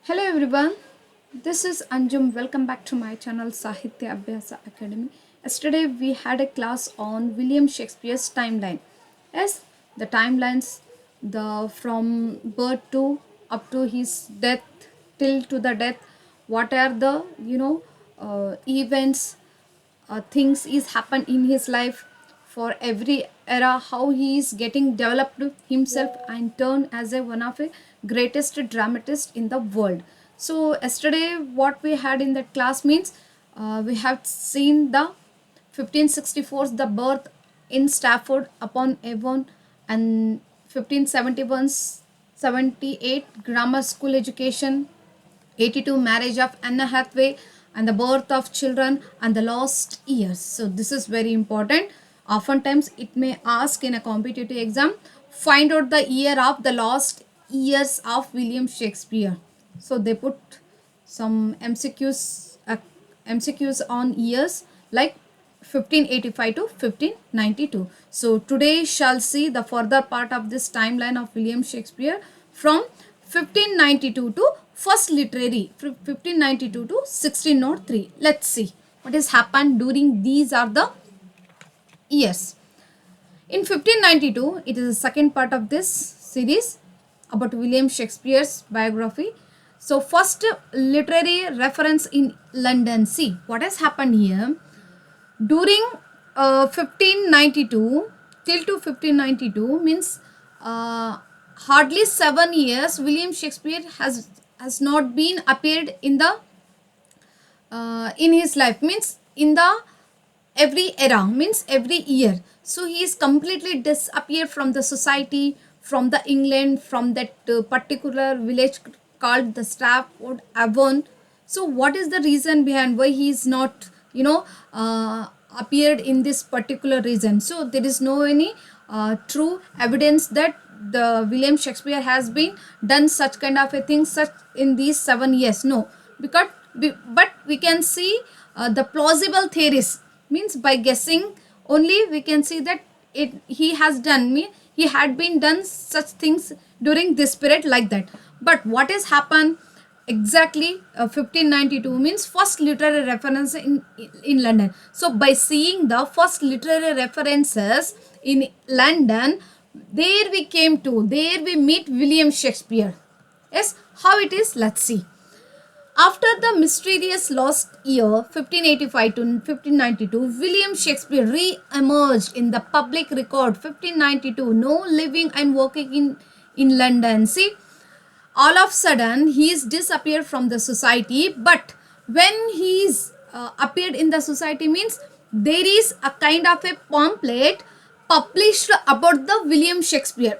Hello everyone, this is Anjum. Welcome back to my channel Sahitya Abhyasa Academy. Yesterday we had a class on William Shakespeare's timeline. Yes, the timelines, the from birth to up to his death till to the death. What are the events, things is happen in his life for every era, how he is getting developed himself and turned as one of a greatest dramatist in the world. So yesterday what we had in that class means we have seen the 1564 the birth in Stafford upon Avon, and 1571 78 grammar school education, 82 marriage of Anna Hathaway, and the birth of children and the lost years. So this is very important. Oftentimes it may ask in a competitive exam, find out the year of the lost years of William Shakespeare. So they put some MCQs on years like 1585 to 1592. So today shall see the further part of this timeline of William Shakespeare from 1592 to first literary, 1592 to 1603. Let's see what has happened during these are the years. In 1592, it is the second part of this series about William Shakespeare's biography. So first literary reference in London. See what has happened here. During 1592 till to 1592 means hardly 7 years William Shakespeare has not been appeared in the in his life, means in the every era, means every year. So he is completely disappeared from the society, from the England, from that particular village called the Stafford Avon. So what is the reason behind why he is not appeared in this particular region? So there is no any true evidence that the William Shakespeare has been done such kind of a thing such in these 7 years. No, because but we can see the plausible theories, means by guessing only we can see that he has done, he had been done such things during this period like that. But what has happened exactly 1592 means first literary reference in London. So by seeing the first literary references in London, there we meet William Shakespeare. Yes, how it is, let's see. After the mysterious lost year 1585 to 1592, William Shakespeare re-emerged in the public record 1592, no living and working in London. See, all of a sudden he is disappeared from the society, but when he is appeared in the society means there is a kind of a pamphlet published about the William Shakespeare.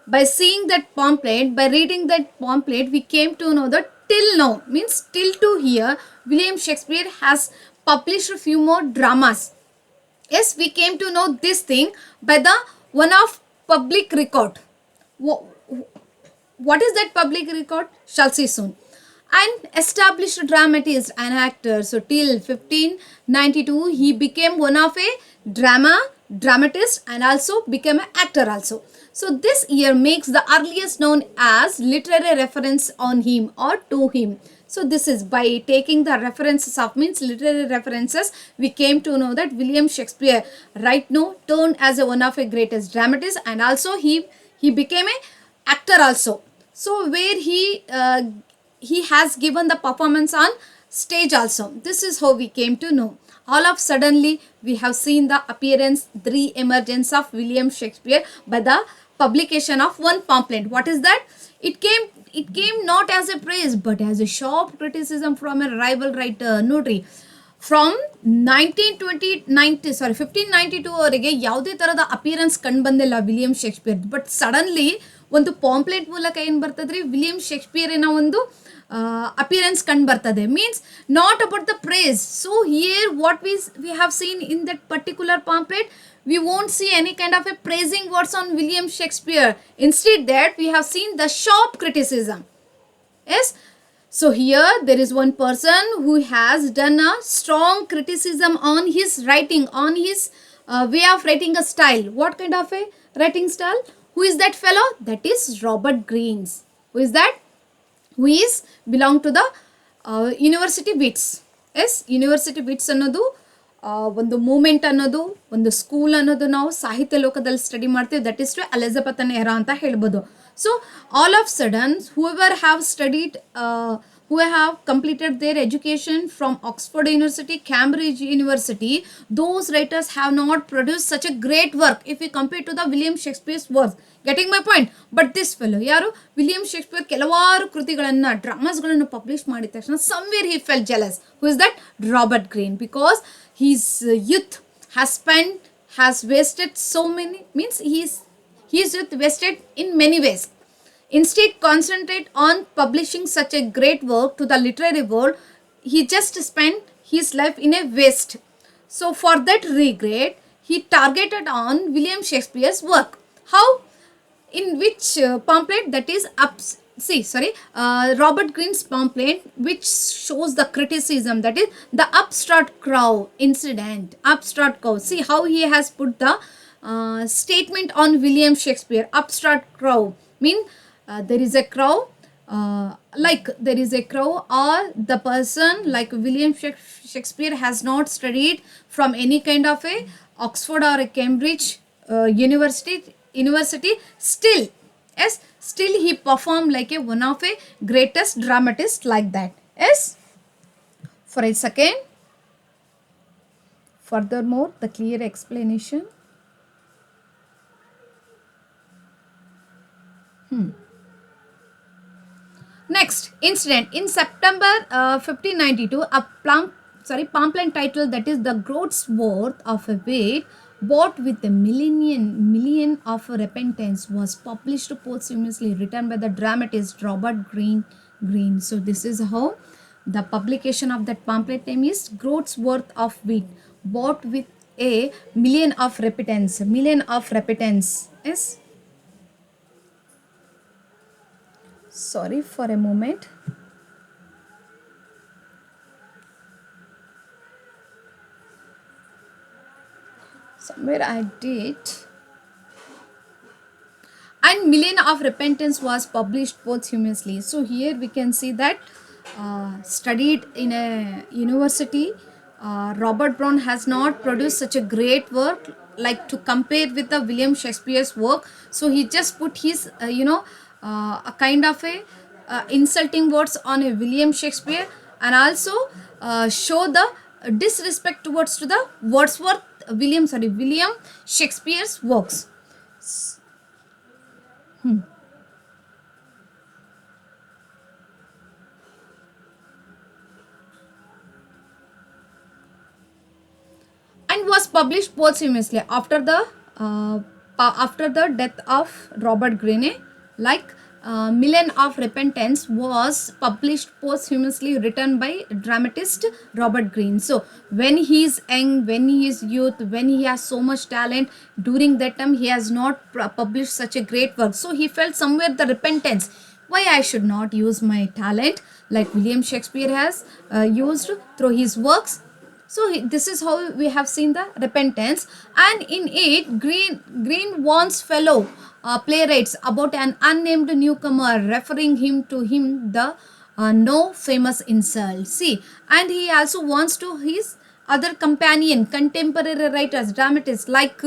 By seeing that pamphlet, by reading that pamphlet, we came to know that till now, means till to here, William Shakespeare has published a few more dramas. Yes, we came to know this thing by the one of public record. What is that public record? Shall see soon. An established dramatist and actor. So till 1592, he became one of a dramatist and also became an actor also. So this year makes the earliest known as literary reference on him or to him. So this is by taking the references of means literary references, we came to know that William Shakespeare right now turned as one of a greatest dramatists, and also he became a actor also. So where he has given the performance on stage also. This is how we came to know. All of suddenly we have seen the appearance, the re-emergence of William Shakespeare by the publication of one pamphlet. What is that? It came not as a praise but as a sharp criticism from a rival writer. Notary, from 1592 ಅವರೆಗೆ ಯಾವುದೇ ಥರದ appearance ಕಂಡು ಬಂದಿಲ್ಲ William Shakespeare. But suddenly ಒಂದು pamphlet ಮೂಲಕ ಏನು ಬರ್ತದ್ರಿ, William ಶೇಕ್ಸ್ಪಿಯರಿನ ಒಂದು ಅಪಿಯರೆನ್ಸ್ ಕಂಡು ಬರ್ತದೆ. Means not about the praise. So here what we have seen in that particular pamphlet, we won't see any kind of a praising words on William Shakespeare. Instead that we have seen the sharp criticism. Yes. So here there is one person who has done a strong criticism on his writing, on his way of writing a style. What kind of a writing style? Who is that fellow? That is Robert Greene. Who is that? who is belong to the university wits. Yes, university wits ಅನ್ನೋದು ಒಂದು moment ಅನ್ನೋದು, ಒಂದು school ಅನ್ನೋದು ನಾವು ಸಾಹಿತ್ಯ ಲೋಕದಲ್ಲಿ study ಮಾಡ್ತೀವಿ. That is to ಎಲಿಜಬೆಥನ್ era ಅಂತ ಹೇಳ್ಬೋದು. So all of sudden whoever have studied who have completed their education from Oxford University, Cambridge University, those writers have not produced such a great work if we compare to the William Shakespeare's works. Getting my point? But this fellow, ಯಾರು William Shakespeare, ಕೆಲವಾರು ಕೃತಿಗಳನ್ನು, ಡ್ರಾಮಾಸ್ಗಳನ್ನು publish ಮಾಡಿದ ತಕ್ಷಣ somewhere he felt jealous. Who is that? Robert Greene. Because his youth has wasted so many, means his youth wasted in many ways. Instead, concentrate on publishing such a great work to the literary world. He just spent his life in a waste. So for that regret, he targeted on William Shakespeare's work. How? In which pamphlet? That is Robert Greene's pamphlet, which shows the criticism, that is the upstart crow incident. Upstart crow. See how he has put the statement on William Shakespeare. Upstart crow mean there is a crow, there is a crow, or the person like William Shakespeare has not studied from any kind of a Oxford or a Cambridge university. Still, yes, still he performed like a one of a greatest dramatist like that. Yes. For a second, furthermore, the clear explanation. Next incident. In September 1592, a pamphlet titled, that is the groat's worth of a weight bought with a million of repentance, was published posthumously, written by the dramatist Robert Greene. So this is how the publication of that pamphlet name is groat's worth of wheat bought with a million of repentance. Yes. Sorry for a moment. Somewhere I did. And million of repentance was published posthumously. So here we can see that studied in a university, Robert Brown has not produced such a great work like to compare with the William Shakespeare's work. So he just put his a kind of a insulting words on a William Shakespeare, and also show the disrespect towards to the William Shakespeare's works. And was published posthumously after the death of Robert Greene. Like Million of Repentance was published posthumously, written by dramatist Robert Greene. So when he is young, when he is youth, when he has so much talent, during that time he has not published such a great work. So he felt somewhere the repentance. Why I should not use my talent like William Shakespeare has used through his works? So this is how we have seen the repentance. And in it, Greene warns fellow playwrights about an unnamed newcomer, referring to him the no famous insult. See, and he also wants to his other contemporary writers, dramatists like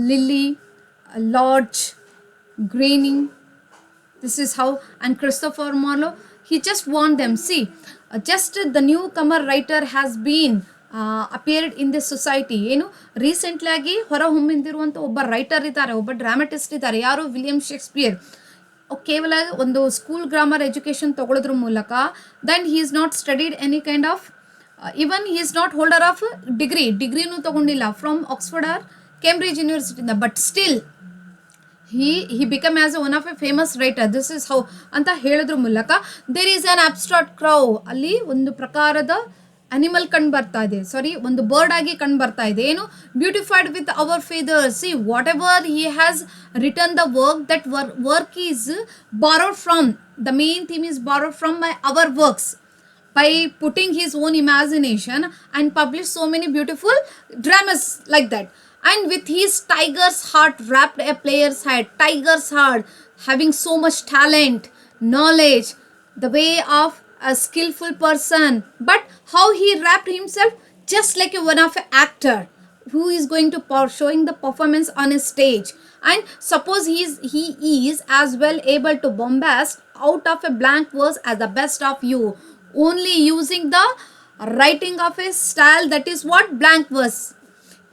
Lilly, Lodge, Greening. This is how, and Christopher Marlowe. He just warned them. See, just the newcomer writer has been appeared in this society. ಏನು recently ಆಗಿ ಹೊರ ಹೊಮ್ಮಿಂದಿರುವಂಥ ಒಬ್ಬ writer ಇದ್ದಾರೆ, ಒಬ್ಬ dramatist ಇದ್ದಾರೆ. ಯಾರು? William Shakespeare. ಕೇವಲ ಒಂದು ಸ್ಕೂಲ್ ಗ್ರಾಮರ್ ಎಜುಕೇಷನ್ ತಗೊಳ್ಳೋದ್ರ ಮೂಲಕ, then he is not studied any kind of, even he is not holder of ಡಿಗ್ರಿನೂ ತಗೊಂಡಿಲ್ಲ ಫ್ರಮ್ ಆಕ್ಸ್ಫರ್ಡ್ ಆರ್ ಕೇಂಬ್ರಿಡ್ಜ್ ಯೂನಿವರ್ಸಿಟಿಯಿಂದ. But still he became as one of a famous writer. This is how ಅಂತ ಹೇಳೋದ್ರ ಮೂಲಕ there is an abstract crow. ಅಲ್ಲಿ ಒಂದು ಪ್ರಕಾರದ animal ಕಂಡು ಬರ್ತಾ ಇದೆ, ಒಂದು ಬರ್ಡ್ ಆಗಿ ಕಂಡು ಬರ್ತಾ ಇದೆ. ಏನು? Beautified with our feathers. See, whatever he has written the work, that work is borrowed from, the main theme is borrowed from our works, by putting his own imagination and publish so many beautiful dramas like that. And with his tiger's heart wrapped a player's head, tiger's heart, having so much talent, knowledge, the way of a skillful person. But how he wrapped himself, just like a one of an actor who is going to showing the performance on a stage. And suppose he is as well able to bombast out of a blank verse as the best of you, only using the writing of a style that is what blank verse.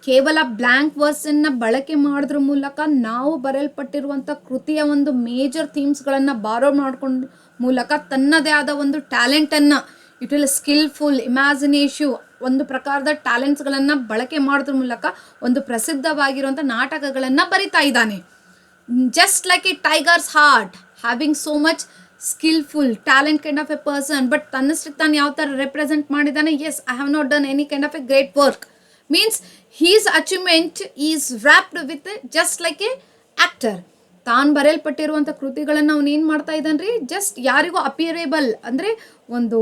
ಕೇವಲ blank ವರ್ಸನ್ನು ಬಳಕೆ ಮಾಡೋದ್ರ ಮೂಲಕ ನಾವು ಬರೆಯಲ್ಪಟ್ಟಿರುವಂಥ ಕೃತಿಯ ಒಂದು major ಥೀಮ್ಸ್ಗಳನ್ನು ಬಾರೋ ಮಾಡ್ಕೊಂಡು ಮೂಲಕ ತನ್ನದೇ ಆದ ಒಂದು ಟ್ಯಾಲೆಂಟನ್ನು, ಇಟ್ ವಿಲ್ ಸ್ಕಿಲ್ಫುಲ್ ಇಮ್ಯಾಜಿನೇಷನ್, ಒಂದು ಪ್ರಕಾರದ ಟ್ಯಾಲೆಂಟ್ಸ್ಗಳನ್ನು ಬಳಕೆ ಮಾಡೋದ್ರ ಮೂಲಕ ಒಂದು ಪ್ರಸಿದ್ಧವಾಗಿರುವಂಥ ನಾಟಕಗಳನ್ನು ಬರಿತಾ ಇದ್ದಾನೆ. Just like a tiger's heart, having so much skilful talent kind of a person. But ತನ್ನಷ್ಟಕ್ಕೆ ತಾನು ಯಾವ ಥರ ರೆಪ್ರೆಸೆಂಟ್ ಮಾಡಿದ್ದಾನೆ, yes I have not done any kind of a great work, means his achievement is wrapped with just like a actor. ತಾನು ಬರೆಯಲ್ಪಟ್ಟಿರುವಂಥ ಕೃತಿಗಳನ್ನು ಅವನು ಏನು ಮಾಡ್ತಾ ಇದ್ದಾನ್ರಿ, ಜಸ್ಟ್ ಯಾರಿಗೂ ಅಪಿಯರೇಬಲ್ ಅಂದರೆ ಒಂದು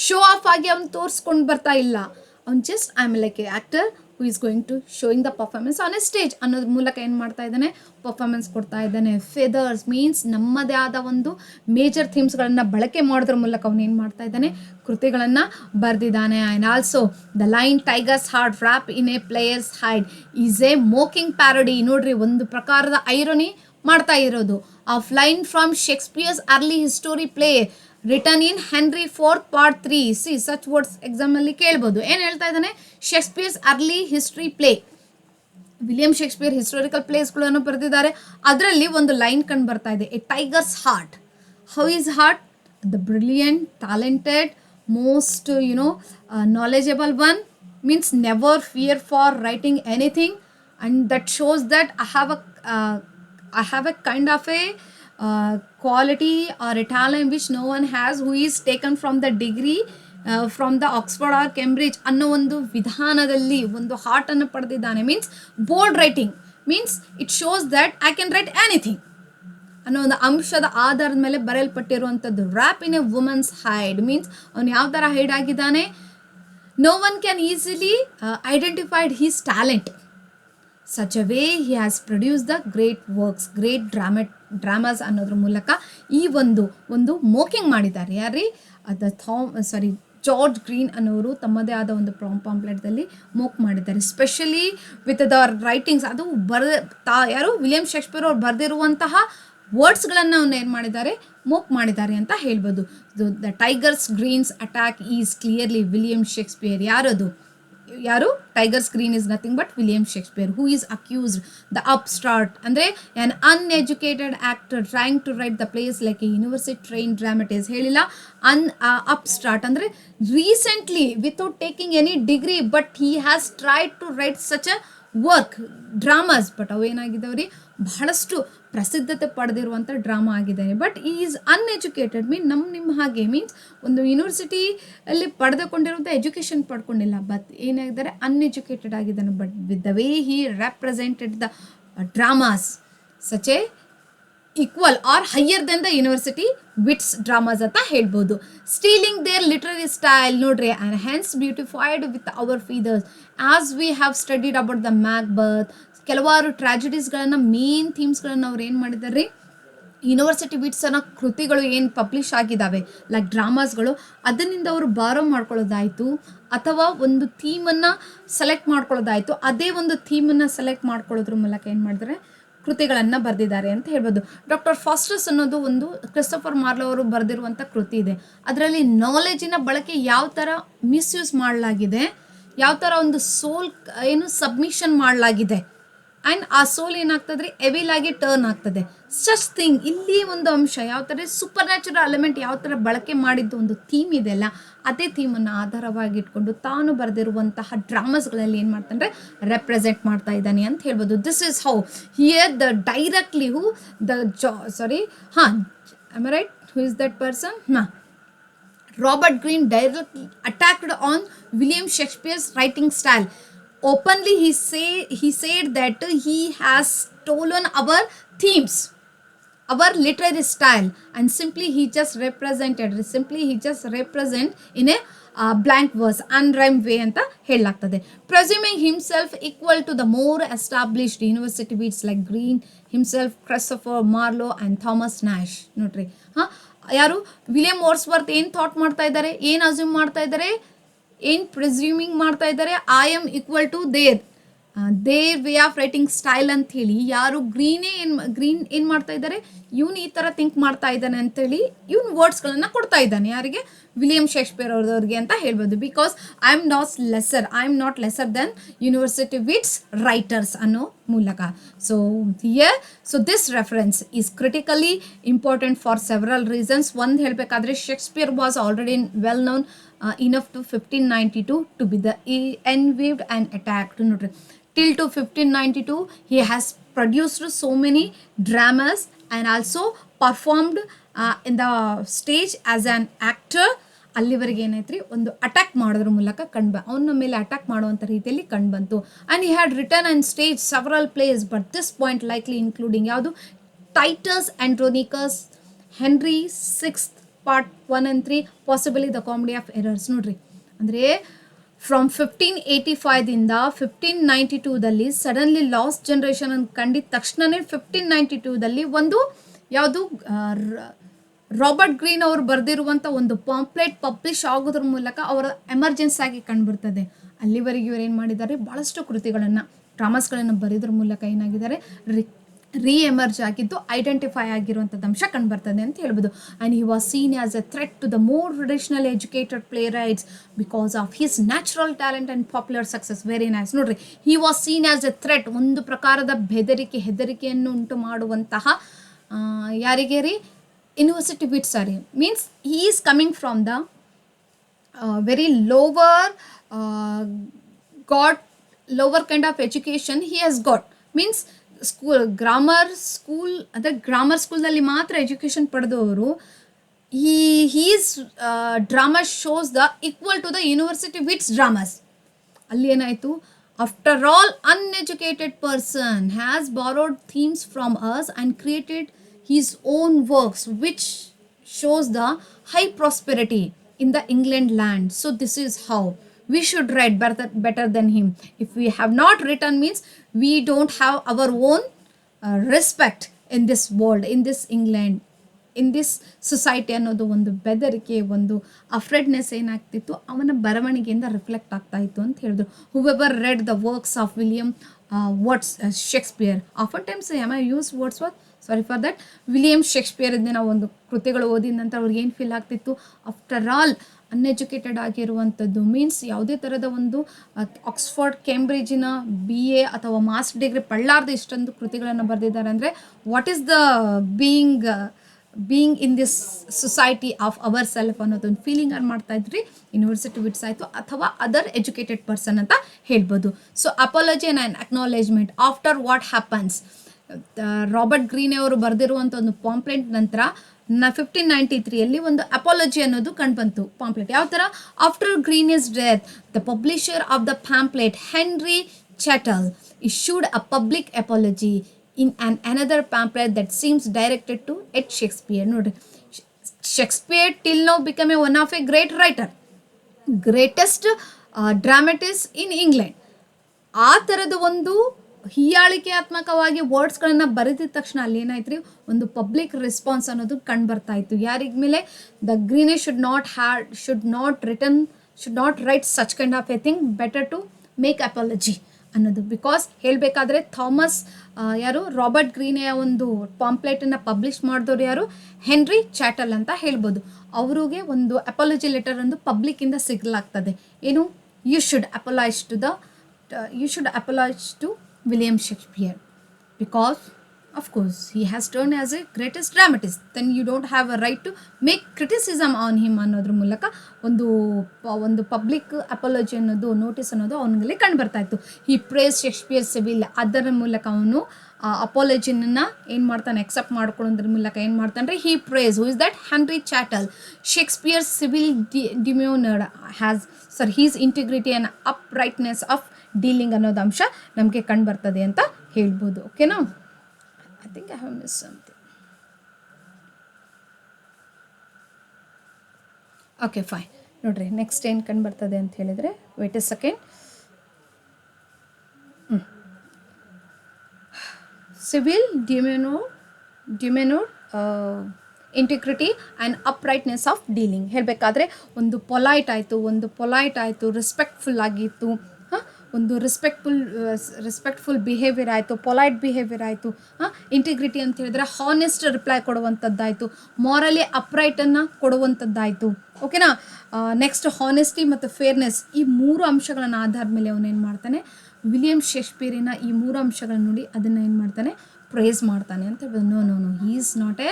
ಶೋ ಆಫ್ ಆಗಿ ಅವ್ನು ತೋರಿಸ್ಕೊಂಡು ಬರ್ತಾ ಇಲ್ಲ. ಅವ್ನು just I am like a actor who is going to showing the performance on a stage ಅನ್ನೋದ್ರ ಮೂಲಕ ಏನು ಮಾಡ್ತಾ ಇದ್ದಾನೆ, ಪರ್ಫಾರ್ಮೆನ್ಸ್ ಕೊಡ್ತಾ ಇದ್ದಾನೆ. ಫೆದರ್ಸ್ ಮೀನ್ಸ್ ನಮ್ಮದೇ ಆದ ಒಂದು ಮೇಜರ್ ಥೀಮ್ಸ್ಗಳನ್ನು ಬಳಕೆ ಮಾಡೋದ್ರ ಮೂಲಕ ಅವನು ಏನು ಮಾಡ್ತಾ ಇದ್ದಾನೆ, ಕೃತಿಗಳನ್ನು ಬರೆದಿದ್ದಾನೆ. And also the line tiger's heart wrap in a player's hide is a mocking parody. ನೋಡ್ರಿ, ಒಂದು ಪ್ರಕಾರದ ಐರೋನಿ ಮಾಡ್ತಾ ಇರೋದು. Of line from Shakespeare's early history play written in Henry fourth part 3. See such words ಎಕ್ಸಾಮ್ನಲ್ಲಿ ಕೇಳ್ಬೋದು. ಏನು ಹೇಳ್ತಾ ಇದ್ದಾನೆ, Shakespeare's early history play, William Shakespeare historical ಪ್ಲೇಸ್ಗಳನ್ನು ಬರೆದಿದ್ದಾರೆ. ಅದರಲ್ಲಿ ಒಂದು ಲೈನ್ ಕಂಡು ಬರ್ತಾ ಇದೆ, a tiger's heart. How is heart? The brilliant, talented, most knowledgeable one, means never fear for writing anything, and that shows that I have a kind of a quality or a talent which no one has, who is taken from the degree from the Oxford or Cambridge ಅನ್ನೋ ಒಂದು ವಿಧಾನದಲ್ಲಿ ಒಂದು ಹಾರ್ಟನ್ನು ಪಡೆದಿದ್ದಾನೆ. Means bold writing, means it shows that I can write anything ಅನ್ನೋ ಒಂದು ಅಂಶದ ಆಧಾರದ ಮೇಲೆ ಬರೆಯಲ್ಪಟ್ಟಿರುವಂಥದ್ದು. Wrap in a woman's hide means ಅವನು ಯಾವ ಥರ ಹೈಡ್ ಆಗಿದ್ದಾನೆ, no one can easily identify his talent. Such a way he has produced the great works, great dramas ಅನ್ನೋದ್ರ ಮೂಲಕ ಈ ಒಂದು ಮೋಕಿಂಗ್ ಮಾಡಿದ್ದಾರೆ. ಯಾರೀ ಜಾರ್ಜ್ ಗ್ರೀನ್ ಅನ್ನೋರು ತಮ್ಮದೇ ಆದ ಒಂದು ಪಾಂಪ್ಲೆಟ್ದಲ್ಲಿ ಮೋಕ್ ಮಾಡಿದ್ದಾರೆ. ಸ್ಪೆಷಲಿ ವಿತ್ ದ ರೈಟಿಂಗ್ಸ್, ಅದು ಯಾರು ವಿಲಿಯಂ ಶೇಕ್ಸ್ಪಿಯರ್ ಅವ್ರು ಬರೆದಿರುವಂತಹ ವರ್ಡ್ಸ್ಗಳನ್ನು ಅವನ್ನ ಏನು ಮಾಡಿದ್ದಾರೆ, ಮೋಕ್ ಮಾಡಿದ್ದಾರೆ ಅಂತ ಹೇಳ್ಬೋದು. The tiger's Greene's attack is clearly William Shakespeare. ಯಾರು tiger's Greene is nothing but William Shakespeare, who is accused the upstart ಅಂದರೆ an uneducated actor trying to write the plays like a university train dramatist. ಹೇಳಿಲ್ಲ, upstart ಅಂದರೆ recently without taking any degree, but he has tried to write such a work dramas. But ಅವೇನಾಗಿದ್ದಾವ್ರಿ, ಬಹಳಷ್ಟು ಪ್ರಸಿದ್ಧತೆ ಪಡೆದಿರುವಂಥ drama ಆಗಿದ್ದಾರೆ. But is uneducated ನಿಮ್ಮ ಹಾಗೆ means ಒಂದು ಯೂನಿವರ್ಸಿಟಿಯಲ್ಲಿ ಪಡೆದುಕೊಂಡಿರುವಂಥ ಎಜುಕೇಷನ್ ಪಡ್ಕೊಂಡಿಲ್ಲ, ಬಟ್ ಏನಾಗಿದ್ದಾರೆ, ಅನ್ಎಜುಕೇಟೆಡ್ ಆಗಿದ್ದಾನೆ. But with the way he represented the dramas such a equal or higher than the university wits dramas ಅಂತ ಹೇಳ್ಬೋದು. ಸ್ಟೀಲಿಂಗ್ ದೇರ್ ಲಿಟ್ರರಿ ಸ್ಟೈಲ್, ನೋಡ್ರಿ, and hence beautified with our feathers as we have studied about the Macbeth. ಕೆಲವಾರು ಟ್ರಾಜಿಡೀಸ್ಗಳನ್ನು, main ಥೀಮ್ಸ್ಗಳನ್ನು ಅವ್ರು ಏನು ಮಾಡಿದ್ದಾರೆ, university wits ಅನ್ನೋ ಕೃತಿಗಳು ಏನು ಪಬ್ಲಿಷ್ ಆಗಿದ್ದಾವೆ ಲೈಕ್ ಡ್ರಾಮಾಸ್ಗಳು, ಅದರಿಂದ ಅವರು ಬಾರೋ ಮಾಡ್ಕೊಳ್ಳೋದಾಯಿತು ಅಥವಾ ಒಂದು ಥೀಮನ್ನು ಸೆಲೆಕ್ಟ್ ಮಾಡ್ಕೊಳ್ಳೋದಾಯಿತು. ಅದೇ ಒಂದು ಥೀಮನ್ನು ಸೆಲೆಕ್ಟ್ ಮಾಡ್ಕೊಳ್ಳೋದ್ರ ಮೂಲಕ ಏನು ಮಾಡಿದ್ರೆ ಕೃತಿಗಳನ್ನು ಬರೆದಿದ್ದಾರೆ ಅಂತ ಹೇಳ್ಬೋದು. ಡಾಕ್ಟರ್ ಫಾಸ್ಟರ್ಸ್ ಅನ್ನೋದು ಒಂದು ಕ್ರಿಸ್ಟೋಫರ್ ಮಾರ್ಲೋ ಅವರು ಬರೆದಿರುವಂಥ ಕೃತಿ ಇದೆ. ಅದರಲ್ಲಿ ನಾಲೆಜಿನ ಬಳಕೆ ಯಾವ ಥರ ಮಿಸ್ಯೂಸ್ ಮಾಡಲಾಗಿದೆ, ಯಾವ ಥರ ಒಂದು ಸೋಲ್ ಸಬ್ಮಿಷನ್ ಮಾಡಲಾಗಿದೆ, ಆ್ಯಂಡ್ ಆ ಸೋಲ್ ಏನಾಗ್ತದೆ ರೀ, ಎವಿಲ್ ಆಗಿ ಟರ್ನ್ ಆಗ್ತದೆ. ಸಚ್ ಥಿಂಗ್ ಇಲ್ಲಿ ಒಂದು ಅಂಶ ಯಾವ ಥರ ಸೂಪರ್ ನ್ಯಾಚುರಲ್ ಎಲಿಮೆಂಟ್ ಯಾವ ಥರ ಬಳಕೆ ಮಾಡಿದ್ದು ಒಂದು ಥೀಮ್ ಇದೆಯಲ್ಲ, ಅದೇ ಥೀಮನ್ನು ಆಧಾರವಾಗಿ ಇಟ್ಕೊಂಡು ತಾನು ಬರೆದಿರುವಂತಹ ಡ್ರಾಮಾಸ್ಗಳಲ್ಲಿ ಏನು ಮಾಡ್ತಾನೆ ರೆಪ್ರೆಸೆಂಟ್ ಮಾಡ್ತಾ ಇದ್ದಾನೆ ಅಂತ ಹೇಳ್ಬೋದು. This is how here the directly who am I right? Who is that person? Robert Greene directly attacked on William Shakespeare's writing style. Openly he said that he has stolen our themes, our literary style, and simply he just represent in a blank verse, unrhymed way ಅಂತ ಹೇಳಲಾಗ್ತದೆ. Presuming himself equal to the more established university wits like Greene himself, Christopher Marlowe and Thomas Nash. ನೋಡ್ರಿ, ಯಾರು William Wordsworth ಏನು thought ಮಾಡ್ತಾ ಇದ್ದಾರೆ, ಏನು assume ಮಾಡ್ತಾ ಇದ್ದಾರೆ, ಏನು ಪ್ರಿಸ್ಯೂಮಿಂಗ್ ಮಾಡ್ತಾ ಇದ್ದಾರೆ, I am equal to their way of writing style ಅಂತ ಹೇಳಿ ಯಾರು ಗ್ರೀನ್ ಏನು ಮಾಡ್ತಾ ಇದ್ದಾರೆ, ಇವನು ಈ ಥರ ಥಿಂಕ್ ಮಾಡ್ತಾ ಇದ್ದಾನೆ ಅಂತೇಳಿ ಇವನು ವರ್ಡ್ಸ್ಗಳನ್ನು ಕೊಡ್ತಾ ಇದ್ದಾನೆ ಯಾರಿಗೆ, ವಿಲಿಯಂ ಶೇಕ್ಸ್ಪಿಯರ್ ಅವ್ರವ್ರಿಗೆ ಅಂತ ಹೇಳ್ಬೋದು. Because I am not lesser then university wits writers ಅನ್ನೋ ಮೂಲಕ. So this reference is critically important for several reasons. ಒಂದು ಹೇಳಬೇಕಾದ್ರೆ Shakespeare was already well known enough to 1592 to be the enwaved and attacked. ನೋಡ್ರಿ, till to 1592 he has produced so many dramas and also performed in the stage as an actor. ಅಲ್ಲಿವರೆಗೆ ಏನೈತ್ರಿ, ಒಂದು attack ಮಾಡೋದ್ರ ಮೂಲಕ ಅವನ ಮೇಲೆ attack ಮಾಡುವಂಥ ರೀತಿಯಲ್ಲಿ ಕಂಡುಬಂತು. And he had written and staged several plays, but this point likely including ಯಾವುದು, Titus Andronicus, Henry sixth part 1 and 3, possibly the comedy of errors. ನೋಡ್ರಿ, ಅಂದರೆ ಫ್ರಮ್ 1585ದಿಂದ 1592ದಲ್ಲಿ ಸಡನ್ಲಿ ಲಾಸ್ಟ್ ಜನ್ರೇಷನ್ ಅಂತ ಕಂಡಿದ ತಕ್ಷಣವೇ 1592ದಲ್ಲಿ ಒಂದು ಯಾವುದು ರಾಬರ್ಟ್ ಗ್ರೀನ್ ಅವರು ಬರೆದಿರುವಂಥ ಒಂದು ಪಾಂಪ್ಲೆಟ್ ಪಬ್ಲಿಷ್ ಆಗೋದ್ರ ಮೂಲಕ ಅವರ ಎಮರ್ಜೆನ್ಸಿ ಆಗಿ ಕಂಡುಬರ್ತದೆ. ಅಲ್ಲಿವರೆಗೆ ಇವರು ಏನು ಮಾಡಿದ್ದಾರೆ, ಭಾಳಷ್ಟು ಕೃತಿಗಳನ್ನು ಡ್ರಾಮಾಸ್ಗಳನ್ನು ಬರೆಯೋದ್ರ ಮೂಲಕ ಏನಾಗಿದ್ದಾರೆ, ರೀಎಮರ್ಜ್ ಆಗಿದ್ದು ಐಡೆಂಟಿಫೈ ಆಗಿರುವಂಥದ್ದು ಅಂಶ ಕಂಡುಬರ್ತದೆ ಅಂತ ಹೇಳ್ಬೋದು. And he was seen as a threat to the more traditional educated playwrights because of his natural talent and popular success. Very nice. ನೋಡ್ರಿ, he was seen as a threat, ಒಂದು ಪ್ರಕಾರದ ಹೆದರಿಕೆಯನ್ನು ಉಂಟು ಮಾಡುವಂತಹ ಯಾರಿಗೆ ರೀ, university wits sorry means he is coming from the very lower kind of education he has got. Means grammar ಸ್ಕೂಲ್ನಲ್ಲಿ ಮಾತ್ರ ಎಜುಕೇಷನ್ ಪಡೆದವರು. His drama shows the equal to the university wits dramas. ಅಲ್ಲಿ ಏನಾಯಿತು, after all uneducated person has borrowed themes from us and created his own works which shows the high prosperity in the England land. So this is how we should write better than him. If we have not written means we don't have our own respect in this world, in this England, in this society ಅನ್ನೋದು ಒಂದು ಬೆದರಿಕೆ, ಒಂದು ಅಫ್ರೆಡ್ನೆಸ್ ಏನಾಗ್ತಿತ್ತು ಅವನ ಬರವಣಿಗೆಯಿಂದ reflect ಆಗ್ತಾ ಇತ್ತು ಅಂತ ಹೇಳಿದ್ರು. whoever read the works of William Shakespeare, oftentimes I use Wordsworth, sorry for that, William Shakespeare ನಾವು ಒಂದು ಕೃತಿಗಳು ಓದಿದ ನಂತರ ಅವ್ರಿಗೆ ಏನು ಫೀಲ್ ಆಗ್ತಿತ್ತು, ಆಫ್ಟರ್ ಆಲ್ ಅನ್ಎಜುಕೇಟೆಡ್ ಆಗಿರುವಂಥದ್ದು ಮೀನ್ಸ್ ಯಾವುದೇ ಥರದ ಒಂದು ಆಕ್ಸ್ಫರ್ಡ್ ಕೇಂಬ್ರಿಡ್ಜಿನ BA ಅಥವಾ ಮಾಸ್ಟರ್ ಡಿಗ್ರಿ ಪಳ್ಳಾರ್ದು ಇಷ್ಟೊಂದು ಕೃತಿಗಳನ್ನು ಬರೆದಿದ್ದಾರೆ ಅಂದರೆ what is the being in this society of our self ಅನ್ನೋದೊಂದು ಫೀಲಿಂಗ್ ಅನ್ನು ಮಾಡ್ತಾ ಇದ್ರಿ ಯೂನಿವರ್ಸಿಟಿ ವಿಟ್ಸ್ ಆಯಿತು ಅಥವಾ ಅದರ್ ಎಜುಕೇಟೆಡ್ ಪರ್ಸನ್ ಅಂತ ಹೇಳ್ಬೋದು. So apology and acknowledgement after what happens, Robert green ಅವರು ಬರೆದಿರುವಂಥ ಒಂದು ಪಾಂಪ್ಲೆಟ್ ನಂತರ 1593ಯಲ್ಲಿ ಒಂದು ಅಪಾಲಜಿ ಅನ್ನೋದು ಕಂಡುಬಂತು. ಪಾಂಪ್ಲೆಟ್ ಯಾವ ಥರ, after Greene's death the publisher of the pamphlet Henry Chettle issued a public apology in another pamphlet that seems directed to Shakespeare. ನೋಡ್ರಿ, Shakespeare till now became one of a great writer, greatest dramatist in England. ಆ ಥರದ ಒಂದು ಹೀಯಾಳಿಕೆಯಾತ್ಮಕವಾಗಿ ವರ್ಡ್ಸ್ಗಳನ್ನು ಬರೆದಿದ ತಕ್ಷಣ ಅಲ್ಲಿ ಏನಾಯ್ತು ರೀ, ಒಂದು public response ಅನ್ನೋದು ಕಂಡು ಬರ್ತಾ ಇತ್ತು. ಯಾರಿಗ ಮೇಲೆ, the Greene should not write such kind of a thing, better to make apology ಅನ್ನೋದು. ಬಿಕಾಸ್ ಹೇಳಬೇಕಾದ್ರೆ ರಾಬರ್ಟ್ ಗ್ರೀನೆಯ ಒಂದು ಪಾಂಪ್ಲೆಟನ್ನು ಪಬ್ಲಿಷ್ ಮಾಡಿದವರು ಯಾರು, ಹೆನ್ರಿ ಚಾಟಲ್ ಅಂತ ಹೇಳ್ಬೋದು. ಅವ್ರಿಗೆ ಒಂದು ಅಪಾಲಜಿ ಲೆಟರ್ ಒಂದು ಪಬ್ಲಿಕ್ಕಿಂದ ಸಿಗಲಾಗ್ತದೆ. ಏನು, you should apologise to William Shakespeare because of course he has turned as a greatest dramatist, then you don't have a right to make criticism on him ಅನ್ನೋದ್ರ ಮೂಲಕ ಒಂದು ಪಬ್ಲಿಕ್ ಅಪಾಲಜಿ ಅನ್ನೋದು, notice ಅನ್ನೋದು ಅವನಿಗೆ ಕಂಡು ಬರ್ತಾ ಇತ್ತು. ಹಿ ಪ್ರೇಸ್ ಶೇಕ್ಸ್ಪಿಯರ್ ಸಿವಿಲ್, ಅದರ ಮೂಲಕ ಅವನು ಅಪಾಲಜಿನ ಏನು ಮಾಡ್ತಾನೆ, ಎಕ್ಸೆಪ್ಟ್ ಮಾಡ್ಕೊಳ್ಳೋದ್ರ ಮೂಲಕ ಏನು ಮಾಡ್ತಾನೆ, he praise who is that Henry Chettle Shakespeare civil demeanour has his integrity and uprightness of dealing ಅನ್ನೋದು ಅಂಶ ನಮಗೆ ಕಂಡು ಬರ್ತದೆ ಅಂತ ಹೇಳ್ಬೋದು. ಓಕೆನಾ, I think I have miss something. Okay fine. ನೋಡ್ರಿ, ನೆಕ್ಸ್ಟ್ ಏನು ಕಂಡು ಬರ್ತದೆ ಅಂತ ಹೇಳಿದರೆ, wait a second. Civil demeanour integrity and uprightness of dealing. ಹೇಳಬೇಕಾದ್ರೆ ಒಂದು ಪೊಲೈಟ್ ಆಯಿತು, ರೆಸ್ಪೆಕ್ಟ್ಫುಲ್ ಆಗಿತ್ತು, ಒಂದು ರೆಸ್ಪೆಕ್ಟ್ಫುಲ್ ಬಿಹೇವಿಯರ್ ಆಯಿತು, ಪೊಲೈಟ್ ಬಿಹೇವಿಯರ್ ಆಯಿತು, ಇಂಟಿಗ್ರಿಟಿ ಅಂತ ಹೇಳಿದ್ರೆ ಹಾನೆಸ್ಟ್ ರಿಪ್ಲೈ ಕೊಡುವಂಥದ್ದಾಯಿತು, ಮಾರಲಿ ಅಪ್ರೈಟನ್ನು ಕೊಡುವಂಥದ್ದಾಯಿತು. ಓಕೆನಾ. ನೆಕ್ಸ್ಟ್ ಹಾನೆಸ್ಟಿ ಮತ್ತು ಫೇರ್ನೆಸ್, ಈ 3 ಅಂಶಗಳನ್ನು ಆಧಾರದ ಮೇಲೆ ಅವನೇನು ಮಾಡ್ತಾನೆ, ವಿಲಿಯಂ ಶೇಕ್ಸ್ಪಿಯರಿನ ಈ 3 ಅಂಶಗಳನ್ನು ನೋಡಿ ಅದನ್ನು ಏನು ಮಾಡ್ತಾನೆ, ಪ್ರೈಸ್ ಮಾಡ್ತಾನೆ ಅಂತ ಹೇಳ್ಬೋದು. No he is not a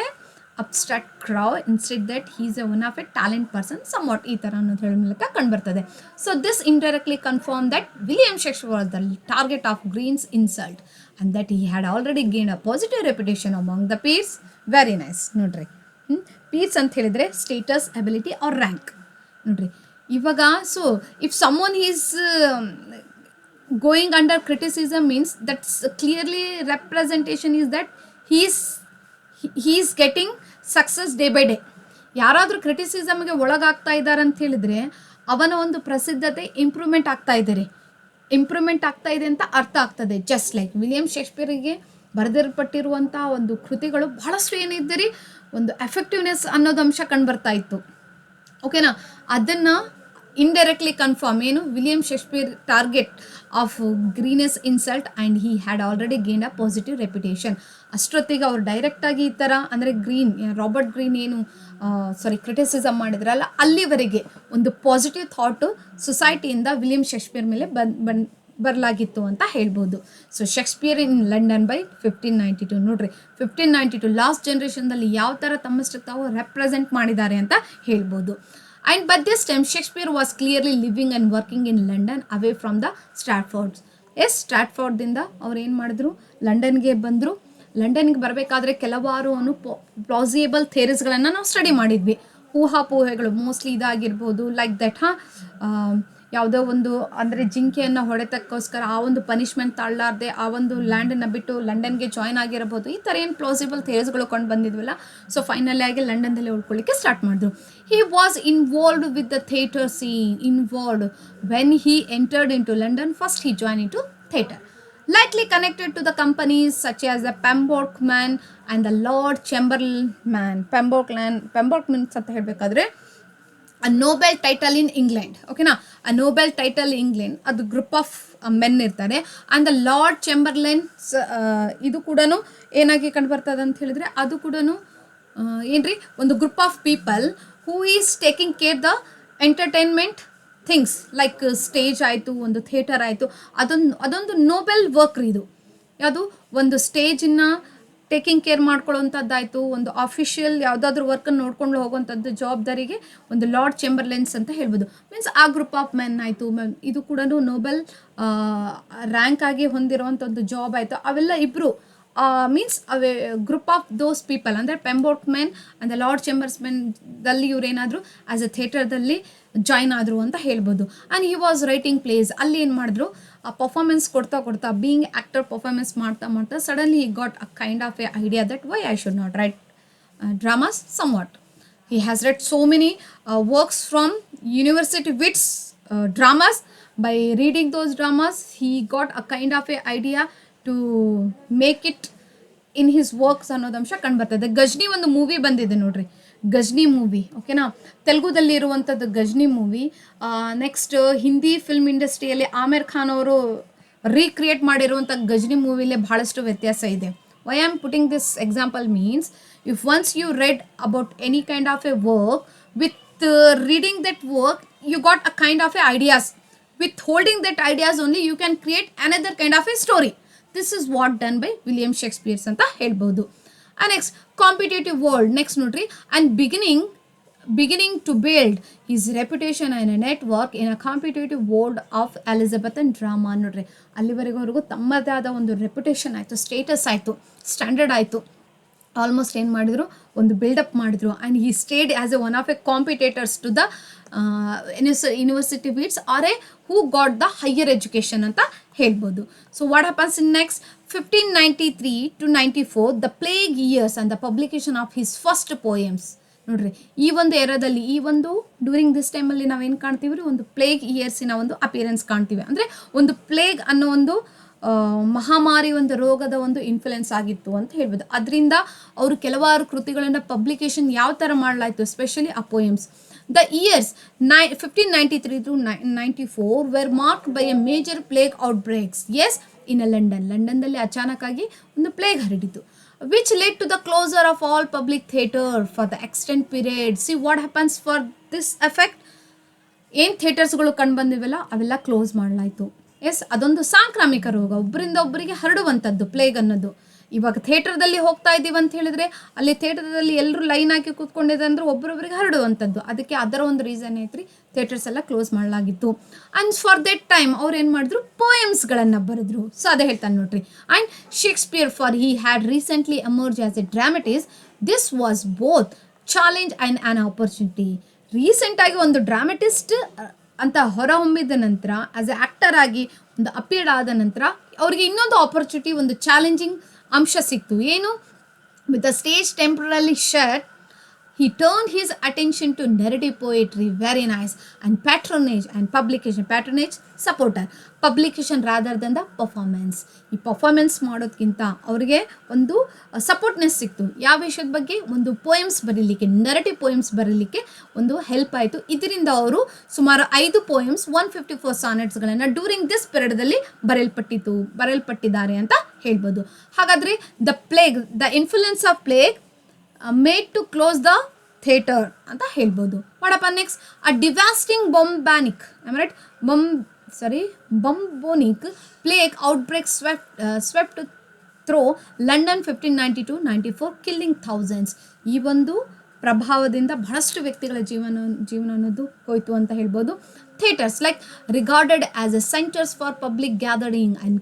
abstract crow, instead that he is a one of a talent person somewhat, ಈ ಥರ ಅನ್ನೋದು ಹೇಳೋ ಮೂಲಕ ಕಂಡುಬರ್ತದೆ. So this indirectly confirm that William Shakespeare was the target of Greene's insult and that he had already gain a positive reputation among the peers. Very nice ನೋಡ್ರಿ. Peers ಅಂತ ಹೇಳಿದರೆ status, ability or rank ನೋಡ್ರಿ. ಇವಾಗ so if someone is going under criticism means that's clearly representation is that he is getting success day by day. ಯಾರಾದರೂ ಕ್ರಿಟಿಸಿಸಮ್ಗೆ ಒಳಗಾಗ್ತಾ ಇದ್ದಾರೆ ಅಂತ ಹೇಳಿದರೆ ಅವನ ಒಂದು ಪ್ರಸಿದ್ಧತೆ ಇಂಪ್ರೂವ್ಮೆಂಟ್ ಆಗ್ತಾ ಇದೆ ಅಂತ ಅರ್ಥ ಆಗ್ತದೆ. ಜಸ್ಟ್ ಲೈಕ್ ವಿಲಿಯಂ ಶೇಕ್ಸ್ಪಿಯರಿಗೆ ಬರೆದಿರಲ್ಪಟ್ಟಿರುವಂಥ ಒಂದು ಕೃತಿಗಳು ಬಹಳಷ್ಟು ಏನಿದ್ದೀರಿ ಒಂದು ಎಫೆಕ್ಟಿವ್ನೆಸ್ ಅನ್ನೋದು ಅಂಶ ಕಂಡುಬರ್ತಾ ಇತ್ತು. ಓಕೆನಾ. ಅದನ್ನು ಇಂಡೈರೆಕ್ಟ್ಲಿ ಕನ್ಫರ್ಮ್ ಏನು, William Shakespeare target of Greene's insult and he had already gain a positive reputation. ಅಷ್ಟೊತ್ತಿಗೆ ಅವ್ರು ಡೈರೆಕ್ಟಾಗಿ ಈ ಥರ ಅಂದರೆ ರಾಬರ್ಟ್ ಗ್ರೀನ್ ಏನು ಕ್ರಿಟಿಸಿಸಮ್ ಮಾಡಿದ್ರಲ್ಲ, ಅಲ್ಲಿವರೆಗೆ ಒಂದು ಪಾಸಿಟಿವ್ ಥಾಟು ಸೊಸೈಟಿಯಿಂದ ವಿಲಿಯಂ ಶೇಕ್ಸ್ಪಿಯರ್ ಮೇಲೆ ಬರಲಾಗಿತ್ತು ಅಂತ ಹೇಳ್ಬೋದು. So Shakespeare in London by 1592 ನೋಡ್ರಿ. 1592 ಲಾಸ್ಟ್ ಜನ್ರೇಷನ್ದಲ್ಲಿ ಯಾವ ಥರ ತಮ್ಮಷ್ಟು ತಾವು ರೆಪ್ರೆಸೆಂಟ್ ಮಾಡಿದ್ದಾರೆ ಅಂತ ಹೇಳ್ಬೋದು. And by this time Shakespeare was clearly living and working in London away from the Stratfords. ಸ್ಟ್ರಾಟ್ಫೋರ್ಡ್ದಿಂದ ಅವ್ರು ಏನು ಮಾಡಿದ್ರು, ಲಂಡನ್ಗೆ ಬಂದರು. ಲಂಡನ್ಗೆ ಬರಬೇಕಾದ್ರೆ ಕೆಲವಾರು ಪ್ಲಾಸಿಬಲ್ ಥಿಯರೀಸ್ಗಳನ್ನು ನಾವು ಸ್ಟಡಿ ಮಾಡಿದ್ವಿ. ಊಹಾಪೋಹೆಗಳು ಮೋಸ್ಟ್ಲಿ ಇದಾಗಿರ್ಬೋದು, ಲೈಕ್ ದಟ್ ಯಾವುದೋ ಒಂದು ಅಂದರೆ ಜಿಂಕೆಯನ್ನು ಹೊಡೆತಕ್ಕೋಸ್ಕರ ಆ ಒಂದು ಪನಿಷ್ಮೆಂಟ್ ತಾಳಲಾರ್ದೆ ಆ ಒಂದು ಲ್ಯಾಂಡನ್ನು ಬಿಟ್ಟು ಲಂಡನ್ಗೆ ಜಾಯ್ನ್ ಆಗಿರಬಹುದು. ಈ ಥರ ಏನು ಪ್ಲಾಸಿಬಲ್ ಥಿಯರೀಸ್ಗಳು ಕೊಂಡು ಬಂದಿದ್ವಲ್ಲ. ಸೊ ಫೈನಲಿ ಆಗಿ ಲಂಡನ್ದಲ್ಲಿ ಉಳ್ಕೊಳ್ಳಿಕ್ಕೆ ಸ್ಟಾರ್ಟ್ ಮಾಡಿದ್ರು. He was involved with the theatre scene. When he entered into London, first he joined into theatre. Likely connected to the companies such as the Pembroke Man and the Lord Chamberlain. Pembroke Man ಅಂತ ಹೇಳಬೇಕಾದ್ರೆ a Nobel title in England. ಓಕೆನಾ. a Nobel title in England, ಅದು group of men ಇರ್ತಾರೆ. And the lord Chamberlain ಇದು ಕೂಡ ಏನಾಗಿ ಕಂಡು ಬರ್ತದೆ ಅಂತ ಹೇಳಿದ್ರೆ ಅದು ಕೂಡ ಏನ್ರಿ ಒಂದು group of people who is taking care the entertainment things like stage ಆಯಿತು, ಒಂದು ಥಿಯೇಟರ್ ಆಯಿತು. ಅದೊಂದು ನೋಬೆಲ್ ವರ್ಕ್ ರೀ ಇದು. ಯಾವುದು ಒಂದು ಸ್ಟೇಜನ್ನು ಟೇಕಿಂಗ್ ಕೇರ್ ಮಾಡ್ಕೊಳ್ಳೋವಂಥದ್ದಾಯಿತು, ಒಂದು ಆಫಿಷಿಯಲ್ ಯಾವುದಾದ್ರೂ ವರ್ಕನ್ನು ನೋಡ್ಕೊಂಡು ಹೋಗುವಂಥದ್ದು ಜವಾಬ್ದಾರಿಗೆ ಒಂದು ಲಾರ್ಡ್ ಚೆಂಬರ್ಲೈನ್ಸ್ ಅಂತ ಹೇಳ್ಬೋದು. ಮೀನ್ಸ್ ಆ ಗ್ರೂಪ್ ಆಫ್ ಮೆನ್ ಆಯಿತು. ಇದು ಕೂಡ ನೋಬೆಲ್ ರ್ಯಾಂಕ್ ಆಗಿ ಹೊಂದಿರುವಂಥದ್ದು ಜಾಬ್ ಆಯಿತು. ಅವೆಲ್ಲ ಇಬ್ಬರು ಮೀನ್ಸ್ ಅವೇ ಗ್ರೂಪ್ ಆಫ್ ದೋಸ್ ಪೀಪಲ್ ಅಂದರೆ Pembroke men and the lord ಚೆಂಬರ್ಸ್ಮೆನ್ದಲ್ಲಿ ಇವರೇನಾದರೂ ಆ್ಯಸ್ ಎ ಥಿಯೇಟರ್ದಲ್ಲಿ ಜಾಯ್ನ್ ಆದರು ಅಂತ ಹೇಳ್ಬೋದು. And he was writing plays. ಅಲ್ಲಿ ಏನು ಮಾಡಿದ್ರು, ಆ ಪರ್ಫಾರ್ಮೆನ್ಸ್ ಕೊಡ್ತಾ ಬೀಯಿಂಗ್ ಆ್ಯಕ್ಟರ್ ಪರ್ಫಾರ್ಮೆನ್ಸ್ ಮಾಡ್ತಾ suddenly he got a kind of a idea that why I should not write dramas somewhat. He has read so many works from university wits dramas. By reading those dramas, he got a kind of a idea to make it in his works ಅನ್ನೋದು ಅಂಶ ಕಂಡುಬರ್ತದೆ. ಗಜ್ನಿ ಒಂದು movie ಬಂದಿದೆ ನೋಡ್ರಿ, Gajni movie. ಓಕೆನಾ. ತೆಲುಗುದಲ್ಲಿ ಇರುವಂಥದ್ದು Gajni movie. Next Hindi film ಇಂಡಸ್ಟ್ರಿಯಲ್ಲಿ ಆಮಿರ್ ಖಾನ್ ಅವರು ರೀಕ್ರಿಯೇಟ್ ಮಾಡಿರುವಂಥ ಗಜ್ನಿ ಮೂವಿಲೇ ಭಾಳಷ್ಟು ವ್ಯತ್ಯಾಸ ಇದೆ. Why I am putting this example means, if once you read about any kind of a work, with reading that work you got a kind of a ideas. With holding that ideas only you can create another kind of a story. This is what done by William Shakespeare ಅಂತ ಹೇಳ್ಬೋದು. And next competitive world. next ನೋಡ್ರಿ, and beginning to build his reputation and a network in a competitive world of Elizabethan drama ನೋಡ್ರಿ. ಅಲ್ಲಿವರೆಗೂ ತಮ್ಮದೇ ಆದ ಒಂದು reputation ಆಯಿತು, status ಆಯಿತು, ಸ್ಟ್ಯಾಂಡರ್ಡ್ ಆಯಿತು. ಆಲ್ಮೋಸ್ಟ್ ಏನು ಮಾಡಿದ್ರು, ಒಂದು ಬಿಲ್ಡಪ್ ಮಾಡಿದ್ರು. And he stayed as a one of a competitors to the university wits or a who got the higher education ಅಂತ ಹೇಳ್ಬೋದು. So what happens in next 1593 to 94 the plague years and the publication of his first poems. ನೋಡ್ರಿ, ಈ ಒಂದು ಏರಾದಲ್ಲಿ ಈ ಒಂದು during this ಟೈಮಲ್ಲಿ ನಾವೇನು ಕಾಣ್ತೀವಿ ರೀ, ಒಂದು ಪ್ಲೇಗ್ ಇಯರ್ಸಿನ ಒಂದು ಅಪಿಯರೆನ್ಸ್ ಕಾಣ್ತೀವಿ. ಅಂದರೆ ಒಂದು ಪ್ಲೇಗ್ ಅನ್ನೋ ಒಂದು ಮಹಾಮಾರಿ ಒಂದು ರೋಗದ ಒಂದು ಇನ್ಫ್ಲುಯೆನ್ಸ್ ಆಗಿತ್ತು ಅಂತ ಹೇಳ್ಬೋದು. ಅದರಿಂದ ಅವರು ಕೆಲವಾರು ಕೃತಿಗಳನ್ನು ಪಬ್ಲಿಕೇಶನ್ ಯಾವ ಥರ ಮಾಡಲಾಯಿತು, ಎಸ್ಪೆಷಲಿ ಆ poems. The years 1593 to 94 were marked by a major plague outbreaks. Yes, in London. ಲಂಡನ್ದಲ್ಲಿ ಅಚಾನಕ್ಕಾಗಿ ಒಂದು ಪ್ಲೇಗ್ ಹರಡಿತು, which led to the closure of all public theatre for the extended period. See what happens for this effect. ಏನು ಥಿಯೇಟರ್ಸ್ಗಳು ಕಂಡು ಬಂದಿವೆಲ್ಲ ಅವೆಲ್ಲ close ಮಾಡಲಾಯಿತು. S, ಅದೊಂದು ಸಾಂಕ್ರಾಮಿಕ ರೋಗ, ಒಬ್ಬರಿಂದ ಒಬ್ಬರಿಗೆ ಹರಡುವಂಥದ್ದು ಪ್ಲೇಗ್ ಅನ್ನೋದು. ಇವಾಗ ಥಿಯೇಟರ್ದಲ್ಲಿ ಹೋಗ್ತಾ ಇದ್ದೀವಿ ಅಂತ ಹೇಳಿದ್ರೆ ಅಲ್ಲಿ ಥಿಯೇಟರ್ದಲ್ಲಿ ಎಲ್ಲರೂ ಲೈನ್ ಹಾಕಿ ಕೂತ್ಕೊಂಡಿದೆ ಅಂದ್ರೆ ಒಬ್ಬರೊಬ್ಬರಿಗೆ ಹರಡುವಂಥದ್ದು. ಅದಕ್ಕೆ ಅದರ ಒಂದು ರೀಸನ್ ಐತ್ರಿ, ಥಿಯೇಟರ್ಸ್ ಎಲ್ಲ ಕ್ಲೋಸ್ ಮಾಡಲಾಗಿತ್ತು. ಆ್ಯಂಡ್ ಫಾರ್ ದಟ್ ಟೈಮ್ ಅವ್ರು ಏನು ಮಾಡಿದ್ರು, ಪೋಯಮ್ಸ್ಗಳನ್ನು ಬರೆದ್ರು. ಸೊ ಅದೇ ಹೇಳ್ತಾನೆ ನೋಡ್ರಿ. And Shakespeare, for he had recently emerge as a dramatist, this was both challenge and an opportunity. ರೀಸೆಂಟಾಗಿ ಒಂದು ಡ್ರಾಮಟಿಸ್ಟ್ ಅಂತ ಹೊರಹೊಮ್ಮಿದ ನಂತರ, ಆಸ್ ಎ ಆ್ಯಕ್ಟರ್ ಆಗಿ ಒಂದು ಅಪಿಯರ್ಡ್ ಆದ ನಂತರ ಅವರಿಗೆ ಇನ್ನೊಂದು ಆಪರ್ಚುನಿಟಿ, ಒಂದು ಚಾಲೆಂಜಿಂಗ್ ಅಂಶ ಸಿಕ್ತು. ಏನು? With the stage temporarily shut, he turned his attention to narrative poetry, very nice, and patronage and publication. Patronage, supporter, publication rather than the performance. ಈ ಪರ್ಫಾರ್ಮೆನ್ಸ್ ಮಾಡೋದಕ್ಕಿಂತ ಅವರಿಗೆ ಒಂದು ಸಪೋರ್ಟ್ನೆಸ್ ಸಿಕ್ತು. ಯಾವ ವಿಷಯದ ಬಗ್ಗೆ? ಒಂದು ಪೋಯಮ್ಸ್ ಬರೀಲಿಕ್ಕೆ, ನರೇಟಿವ್ ಪೋಯಮ್ಸ್ ಬರೀಲಿಕ್ಕೆ ಒಂದು ಹೆಲ್ಪ್ ಆಯಿತು. ಇದರಿಂದ ಅವರು ಸುಮಾರು 5 ಪೋಯಮ್ಸ್, 154 ಸಾನೆಟ್ಸ್ಗಳನ್ನು ಡ್ಯೂರಿಂಗ್ ದಿಸ್ ಪೀರಿಯಡ್ದಲ್ಲಿ ಬರೆಯಲ್ಪಟ್ಟಿದ್ದಾರೆ ಅಂತ ಹೇಳ್ಬೋದು. ಹಾಗಾದರೆ the plague, the influence of plague made to close the theatre ಅಂತ ಹೇಳ್ಬೋದು. ವಾಟಪ್ಪ next? A devastating bubonic, bubonic plague outbreak swept through London 1592-94, killing thousands. ಈ ಒಂದು ಪ್ರಭಾವದಿಂದ ಬಹಳಷ್ಟು ವ್ಯಕ್ತಿಗಳ ಜೀವನ ಅನ್ನೋದು ಹೋಯಿತು ಅಂತ ಹೇಳ್ಬೋದು. Theatres like regarded as a centres for public gathering and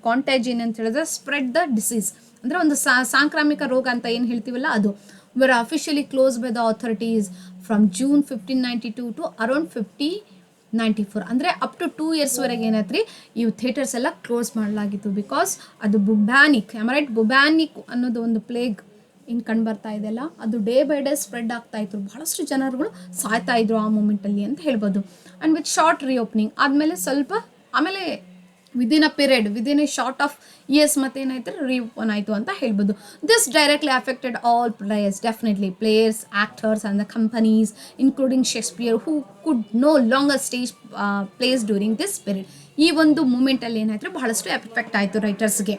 contagion ಅಂತ ಹೇಳಿದ್ರೆ ಸ್ಪ್ರೆಡ್ ದ ಡಿಸೀಸ್, ಅಂದರೆ ಒಂದು ಸಾಂಕ್ರಾಮಿಕ ರೋಗ ಅಂತ ಏನು ಹೇಳ್ತೀವಲ್ಲ ಅದು. were officially closed by the authorities from June 1592 to around 1594. ಅಂದರೆ ಅಪ್ ಟು 2 ಇಯರ್ಸ್ವರೆಗೆ ಏನಾಯ್ತು ರೀ, ಈ ಥಿಯೇಟರ್ಸ್ ಎಲ್ಲ ಕ್ಲೋಸ್ ಮಾಡಲಾಗಿತ್ತು. ಬಿಕಾಸ್ ಅದು ಬುಬ್ಯಾನಿಕ್, ಬುಬ್ಯಾನಿಕ್ ಅನ್ನೋದು ಒಂದು ಪ್ಲೇಗ್ ಇನ್ನು ಕಂಡು ಬರ್ತಾ ಇದೆಯಲ್ಲ, ಅದು ಡೇ ಬೈ ಡೇ ಸ್ಪ್ರೆಡ್ ಆಗ್ತಾ ಇತ್ತು. ಬಹಳಷ್ಟು ಜನರುಗಳು ಸಾಯ್ತಾ ಇದ್ರು ಆ ಮೂಮೆಂಟಲ್ಲಿ ಅಂತ ಹೇಳ್ಬೋದು. ಆ್ಯಂಡ್ ವಿತ್ ಶಾರ್ಟ್ ರೀಓಪನಿಂಗ್ ಆದಮೇಲೆ ಆಮೇಲೆ within a short of years ಮತ್ತೇನಾಯ್ತು, ರೀಓಪನ್ ಆಯಿತು ಅಂತ ಹೇಳ್ಬೋದು. This directly affected all players, definitely players, actors and the companies including Shakespeare who could no longer stage plays during this period. ಈ ಒಂದು ಮೂಮೆಂಟಲ್ಲಿ ಏನಾಯ್ತು, ಬಹಳಷ್ಟು ಎಫೆಕ್ಟ್ ಆಯಿತು ರೈಟರ್ಸ್ಗೆ,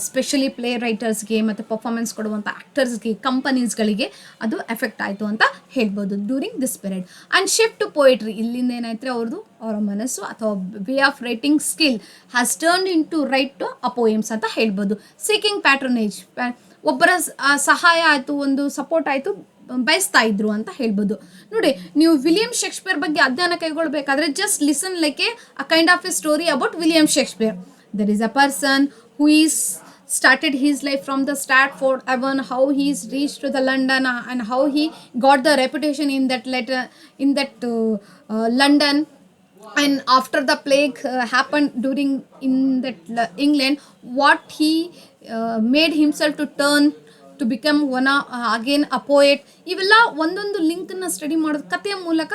ಸ್ಪೆಷಲಿ ಪ್ಲೇ ರೈಟರ್ಸ್ಗೆ ಮತ್ತು ಪರ್ಫಾರ್ಮೆನ್ಸ್ ಕೊಡುವಂಥ ಆ್ಯಕ್ಟರ್ಸ್ಗೆ, ಕಂಪನೀಸ್ಗಳಿಗೆ ಅದು ಎಫೆಕ್ಟ್ ಆಯಿತು ಅಂತ ಹೇಳ್ಬೋದು during this period. And shift to poetry, ಇಲ್ಲಿಂದ ಏನಾಯ್ತು ಅವರ ಮನಸ್ಸು ಅಥವಾ way of writing skill has turned in to write to a poems ಅಂತ ಹೇಳ್ಬೋದು. ಸೀಕಿಂಗ್ ಪ್ಯಾಟ್ರನೇಜ್, ಒಬ್ಬರ ಸಹಾಯ ಆಯಿತು, ಒಂದು ಸಪೋರ್ಟ್ ಆಯಿತು, ಬಯಸ್ತಾ ಇದ್ರು ಅಂತ ಹೇಳ್ಬೋದು. ನೋಡಿ, ನೀವು ವಿಲಿಯಂ ಶೇಕ್ಸ್ಪಿಯರ್ ಬಗ್ಗೆ ಅಧ್ಯಯನ ಕೈಗೊಳ್ಳಬೇಕಾದ್ರೆ just listen like a kind of a story about William Shakespeare. There is a person who is started his life from the Stratford Avon, how he is reached to the London and how he got the reputation in that London. And after the plague happened during in that England, what he made himself to turn to become again a poet. ಇವೆಲ್ಲ ಒಂದೊಂದು ಲಿಂಕನ್ನು study ಮಾಡೋದು ಕಥೆಯ ಮೂಲಕ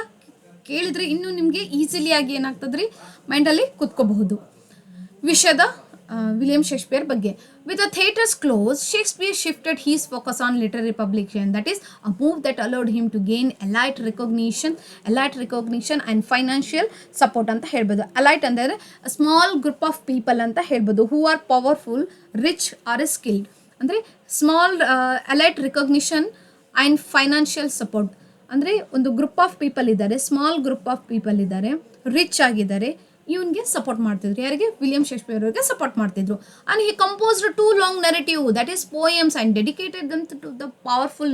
ಕೇಳಿದರೆ ಇನ್ನೂ ನಿಮಗೆ easily ಆಗಿ ಏನಾಗ್ತದ್ರಿ, ಮೈಂಡಲ್ಲಿ ಕೂತ್ಕೋಬಹುದು. ವಿಷಯದ ವಿಲಿಯಂ ಶೇಕ್ಸ್ಪಿಯರ್ ಬಗ್ಗೆ. With the theatres closed, Shakespeare shifted his focus on literary publication. That is a move that allowed him to gain elite recognition and financial support ಅಂತ ಹೇಳ್ಬೋದು. elite ಅಂದರೆ ಸ್ಮಾಲ್ ಗ್ರೂಪ್ ಆಫ್ ಪೀಪಲ್ ಅಂತ ಹೇಳ್ಬೋದು, who are powerful, rich or skilled. ಅಂದರೆ small elite recognition and financial support ಅಂದರೆ ಒಂದು group of people ಇದ್ದಾರೆ, small group of people ಇದ್ದಾರೆ, ರಿಚ್ ಆಗಿದ್ದಾರೆ, ಇವನಿಗೆ ಸಪೋರ್ಟ್ ಮಾಡ್ತಿದ್ರು. ಯಾರಿಗೆ? ವಿಲಿಯಂ ಶೇಕ್ಸ್ಪಿಯರ್ ಅವರಿಗೆ ಸಪೋರ್ಟ್ ಮಾಡ್ತಿದ್ರು. And he composed 2 long narrative, that is poems, and dedicated them to the powerful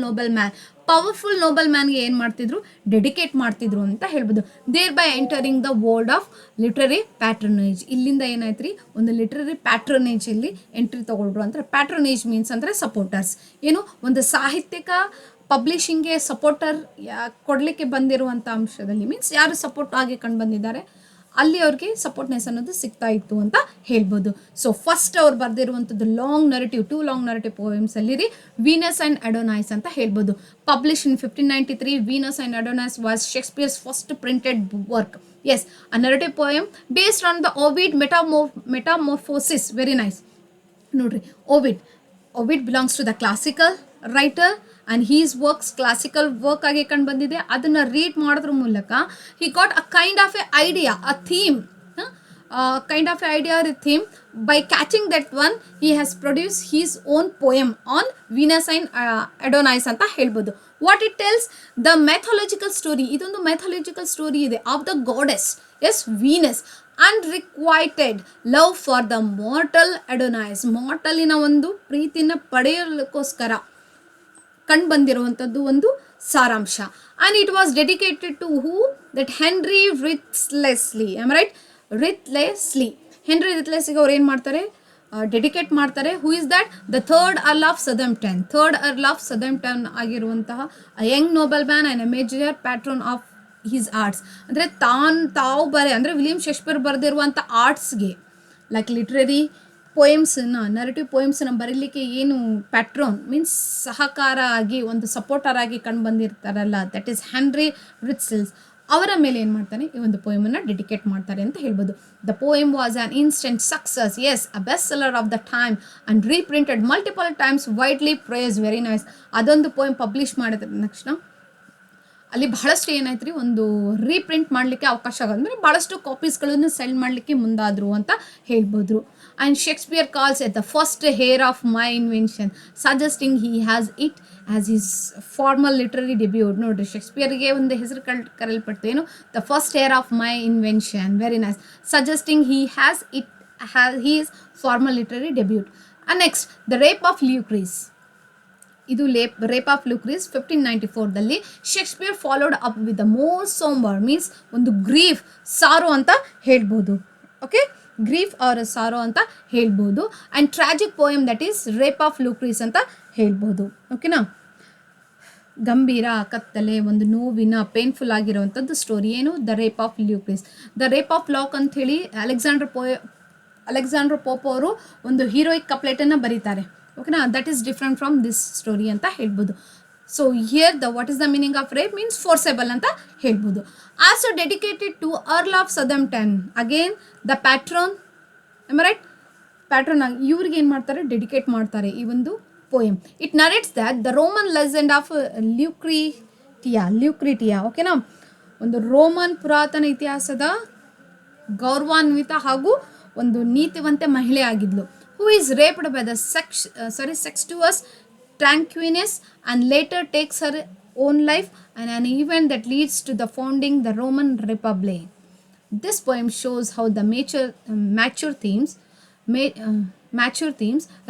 noble ಮ್ಯಾನ್ಗೆ ಏನು ಮಾಡ್ತಿದ್ರು, ಡೆಡಿಕೇಟ್ ಮಾಡ್ತಿದ್ರು ಅಂತ ಹೇಳ್ಬೋದು. Thereby entering the world of literary ಪ್ಯಾಟ್ರನೇಜ್. ಇಲ್ಲಿಂದ ಏನಾಯ್ತು ರೀ, ಒಂದು ಲಿಟ್ರರಿ ಪ್ಯಾಟ್ರನೇಜಲ್ಲಿ ಎಂಟ್ರಿ ತಗೊಳ್ರು ಅಂತ. ಪ್ಯಾಟ್ರನೇಜ್ ಮೀನ್ಸ್ ಅಂದರೆ ಸಪೋರ್ಟರ್ಸ್. ಏನು, ಒಂದು ಸಾಹಿತ್ಯಿಕ ಪಬ್ಲಿಷಿಂಗ್ಗೆ ಸಪೋರ್ಟರ್ ಕೊಡಲಿಕ್ಕೆ ಬಂದಿರುವಂಥ ಅಂಶದಲ್ಲಿ ಮೀನ್ಸ್ ಯಾರು ಸಪೋರ್ಟ್ ಆಗಿ ಕಂಡು ಬಂದಿದ್ದಾರೆ ಅಲ್ಲಿ ಅವ್ರಿಗೆ ಸಪೋರ್ಟ್ನೆಸ್ ಅನ್ನೋದು ಸಿಗ್ತಾ ಇತ್ತು ಅಂತ ಹೇಳ್ಬೋದು. ಸೊ ಫಸ್ಟ್ ಅವ್ರು ಬರೆದಿರುವಂಥದ್ದು long narrative, 2 long narrative poems ಅಲ್ಲಿ ರೀ ವೀನಸ್ ಆ್ಯಂಡ್ ಅಡೋನೈಸ್ ಅಂತ ಹೇಳ್ಬೋದು. Publish in 1593, Venus and Adonis was Shakespeare's first printed work. Yes, a narrative poem based on the Ovid metamorphosis. Very nice. ನೋಡ್ರಿ, Ovid belongs to the classical writer and his works classical work ಆಗಿ ಕಂಡು ಬಂದಿದೆ. ಅದನ್ನು read ಮಾಡೋದ್ರ ಮೂಲಕ he got a kind of a idea, a theme, kind of idea or a theme. By catching that one, he has produced his own poem on Venus and Adonis ಅಂತ ಹೇಳ್ಬೋದು. What it tells, the mythological story, ಇದೊಂದು mythological story ಇದೆ of the goddess, yes, Venus, unrequited love for the mortal Adonis, mortaliನ ಒಂದು ಪ್ರೀತಿನ ಪಡೆಯಲಿಕ್ಕೋಸ್ಕರ ಕಂಡು ಬಂದಿರುವಂಥದ್ದು ಒಂದು ಸಾರಾಂಶ. And it was dedicated to who, that Henry Wriothesley, am right, Henry ರಿತ್ಲೆಸ್ಲಿಗೆ ಅವ್ರು ಏನು ಮಾಡ್ತಾರೆ, ಡೆಡಿಕೇಟ್ ಮಾಡ್ತಾರೆ. Who is that, the third Earl of Southampton ಆಗಿರುವಂತಹ young noble man and a major patron of his arts. ಅಂದರೆ ತಾವು ಅಂದರೆ William Shakespeare ಬರೆದಿರುವಂಥ ಆರ್ಟ್ಸ್ಗೆ, ಲೈಕ್ ಲಿಟ್ರರಿ ಪೋಯಮ್ಸನ್ನು, ನರೇಟಿವ್ ಪೋಯಮ್ಸನ್ನು ಬರೀಲಿಕ್ಕೆ ಏನು ಪ್ಯಾಟ್ರೋನ್ ಮೀನ್ಸ್ ಸಹಕಾರ ಆಗಿ ಒಂದು ಸಪೋರ್ಟರ್ ಆಗಿ ಕಂಡು ಬಂದಿರ್ತಾರಲ್ಲ, ದಟ್ ಈಸ್ ಹೆನ್ರಿ ರಿತ್ಲೆಸ್, ಅವರ ಮೇಲೆ ಏನು ಮಾಡ್ತಾನೆ, ಈ ಒಂದು ಪೋಯಮನ್ನು ಡೆಡಿಕೇಟ್ ಮಾಡ್ತಾರೆ ಅಂತ ಹೇಳ್ಬೋದು. The poem was an instant success, yes, a best seller of the time and reprinted multiple times, widely praised. Very nice. ಅದೊಂದು ಪೋಯಮ್ ಪಬ್ಲಿಷ್ ಮಾಡಿದ ತಕ್ಷಣ ಅಲ್ಲಿ ಬಹಳಷ್ಟು ಏನಾಯ್ತು ರೀ, ಒಂದು ರೀಪ್ರಿಂಟ್ ಮಾಡಲಿಕ್ಕೆ ಅವಕಾಶ ಆಗೋದು, ಅಂದರೆ ಭಾಳಷ್ಟು ಕಾಪೀಸ್ಗಳನ್ನು ಸೆಲ್ ಮಾಡಲಿಕ್ಕೆ ಮುಂದಾದರು ಅಂತ ಹೇಳ್ಬೋದು. And Shakespeare calls it the first heir of my invention, suggesting he has it as his formal literary debut. ನೋಡಿರಿ, ಶೇಕ್ಸ್ಪಿಯರ್ಗೆ ಒಂದು ಹೆಸರು ಕರೆಯಲ್ಪಡ್ತು, ಏನು, the first heir of my invention. Very nice. Suggesting he has it his formal literary debut. And next, the rape of Lucrece. ಇದು rape of Lucrece 1594ದಲ್ಲಿ Shakespeare followed up with the most sombre, means ಒಂದು grief, sorrow ಅಂತ ಹೇಳ್ಬೋದು. Okay, grief or sorrow ಅಂತ ಹೇಳ್ಬೋದು. And tragic poem that is rape of Lucrece ಅಂತ ಹೇಳ್ಬೋದು. ಓಕೆನಾ, ಗಂಭೀರ, ಕತ್ತಲೆ, ಒಂದು ನೋವಿನ ಪೇನ್ಫುಲ್ ಆಗಿರುವಂಥದ್ದು ಸ್ಟೋರಿ ಏನು, the rape of Lucrece. The rape of lock ಅಂಥೇಳಿ ಅಲೆಕ್ಸಾಂಡ್ರ್ ಪೋಪ್ ಅವರು ಒಂದು ಹೀರೋಯಿಕ್ ಕಪ್ಲೆಟನ್ನು ಬರೀತಾರೆ. ಓಕೆನಾ, that is different from this story ಅಂತ ಹೇಳ್ಬೋದು. So here the what is the meaning of rape means forcible ಅಂತ ಹೇಳ್ಬೋದು. Also dedicated to Earl of Southampton, again the patron, right, patron ಆಗಿ ಇವ್ರಿಗೆ ಏನು ಮಾಡ್ತಾರೆ, ಡೆಡಿಕೇಟ್ ಮಾಡ್ತಾರೆ ಈ ಒಂದು poem. It narrates that the Roman legend of ಲ್ಯೂಕ್ರಿಟಿಯಾ, ಓಕೆನಾ, ಒಂದು ರೋಮನ್ ಪುರಾತನ ಇತಿಹಾಸದ ಗೌರವಾನ್ವಿತ ಹಾಗೂ ಒಂದು ನೀತಿವಂತೆ ಮಹಿಳೆ ಆಗಿದ್ಲು. Who is raped by the sextuous Tranquinus and later takes her own life, and an event that leads to the founding the Roman Republic. This poem shows how the mature themes,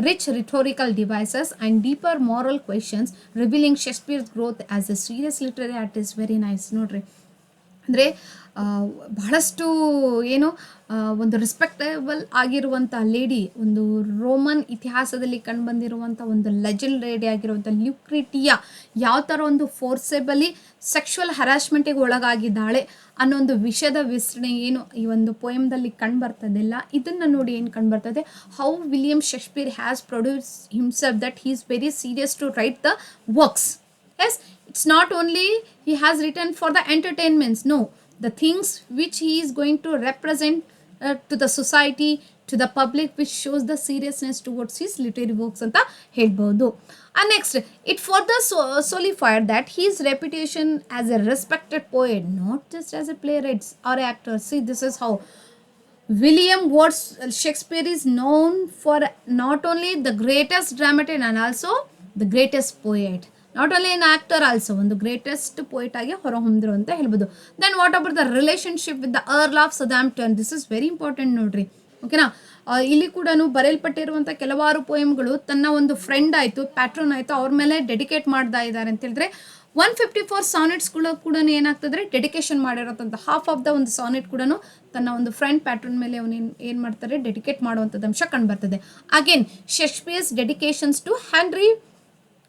rich rhetorical devices, and deeper moral questions, revealing Shakespeare's growth as a serious literary artist. Very nice. ನೋಡ್ರಿ, ಅಂದರೆ ಬಹಳಷ್ಟು ಏನು ಒಂದು respectable ಆಗಿರುವಂಥ lady, ಒಂದು Roman ಇತಿಹಾಸದಲ್ಲಿ ಕಂಡುಬಂದಿರುವಂಥ ಒಂದು legend lady ಆಗಿರುವಂಥ ಲ್ಯೂಕ್ರಿಟಿಯಾ ಯಾವ ಥರ ಒಂದು ಫೋರ್ಸೆಬಲಿ ಸೆಕ್ಷುವಲ್ ಹರಾಸ್ಮೆಂಟಿಗೆ ಒಳಗಾಗಿದ್ದಾಳೆ ಅನ್ನೋ ಒಂದು ವಿಷಯದ ವಿಸ್ತರಣೆ ಏನು ಈ ಒಂದು ಪೋಯಮ್ದಲ್ಲಿ ಕಂಡುಬರ್ತದಿಲ್ಲ. ಇದನ್ನು ನೋಡಿ ಏನು ಕಂಡುಬರ್ತದೆ, how William Shakespeare has produce himself, that he is very serious to write the works. Yes, it's not only he has written for the entertainments, no, the things which he is going to represent to the society, to the public, which shows the seriousness towards his literary works anta helbodu. And next, it further solidified that his reputation as a respected poet, not just as a playwright or actor. See, this is how William Words Shakespeare is known for not only the greatest dramatist and also the greatest poet. Not only an actor, also ಒಂದು greatest poet ಆಗಿ ಹೊರಹೊಮ್ಮಿದ್ರು ಅಂತ ಹೇಳ್ಬೋದು. Then what about the relationship with the Earl of Southampton, this is very important ನೋಡ್ರಿ. ಓಕೆನಾ, ಇಲ್ಲಿ ಕೂಡ ಬರೆಯಲ್ಪಟ್ಟಿರುವಂಥ ಕೆಲವಾರು ಪೋಯಮ್ಗಳು ತನ್ನ ಒಂದು ಫ್ರೆಂಡ್ ಆಯಿತು, ಪ್ಯಾಟ್ರೋನ್ ಆಯಿತು, ಅವ್ರ ಮೇಲೆ ಡೆಡಿಕೇಟ್ ಮಾಡ್ತಾ ಇದ್ದಾರೆ ಅಂತ ಹೇಳಿದ್ರೆ 154 ಸಾನೆಟ್ಸ್ಗಳು ಕೂಡ ಏನಾಗ್ತದ್ರೆ ಡೆಡಿಕೇಶನ್ ಮಾಡಿರೋಂಥ ಹಾಫ್ ಆಫ್ ದ ಒಂದು ಸಾನೆಟ್ ಕೂಡ ತನ್ನ ಒಂದು ಫ್ರೆಂಡ್ ಪ್ಯಾಟ್ರನ್ ಮೇಲೆ ಅವನು ಏನು ಮಾಡ್ತಾರೆ, ಡೆಡಿಕೇಟ್ ಮಾಡುವಂಥದ್ದು ಅಂಶ ಕಂಡು ಬರ್ತದೆ. Again Shakespeare's dedications to Henry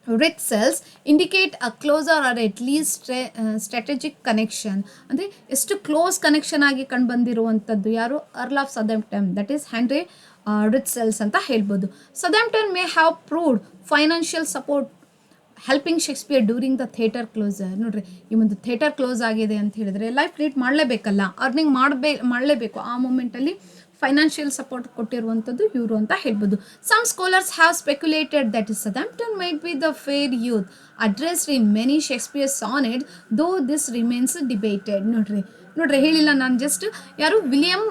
Wriothesley indicate a closer or at least strategic connection, ಅಂದರೆ ಎಷ್ಟು ಕ್ಲೋಸ್ ಕನೆಕ್ಷನ್ ಆಗಿ ಕಂಡು ಬಂದಿರುವಂಥದ್ದು ಯಾರು, Earl of Southampton, that is Henry Wriothesley ಅಂತ ಹೇಳ್ಬೋದು. Southampton may have proved financial support helping Shakespeare during the theatre close. ನೋಡ್ರಿ, ಈ ಒಂದು ಥಿಯೇಟರ್ ಕ್ಲೋಸ್ ಆಗಿದೆ ಅಂತ ಹೇಳಿದ್ರೆ ಲೈಫ್ ಲೀಡ್ ಮಾಡಲೇಬೇಕಲ್ಲ, ಅರ್ನಿಂಗ್ ಮಾಡಲೇಬೇಕು. ಆ ಮೂಮೆಂಟಲ್ಲಿ ಫೈನಾನ್ಷಿಯಲ್ ಸಪೋರ್ಟ್ ಕೊಟ್ಟಿರುವಂಥದ್ದು ಇವರು ಅಂತ ಹೇಳ್ಬೋದು. Some scholars have speculated that Southampton might be the fair youth addressed in many Shakespeare sonnet though this remains debated. ನೋಡ್ರಿ ಹೇಳಿಲ್ಲ ನಾನು, ಜಸ್ಟ್ ಯಾರು ವಿಲಿಯಂ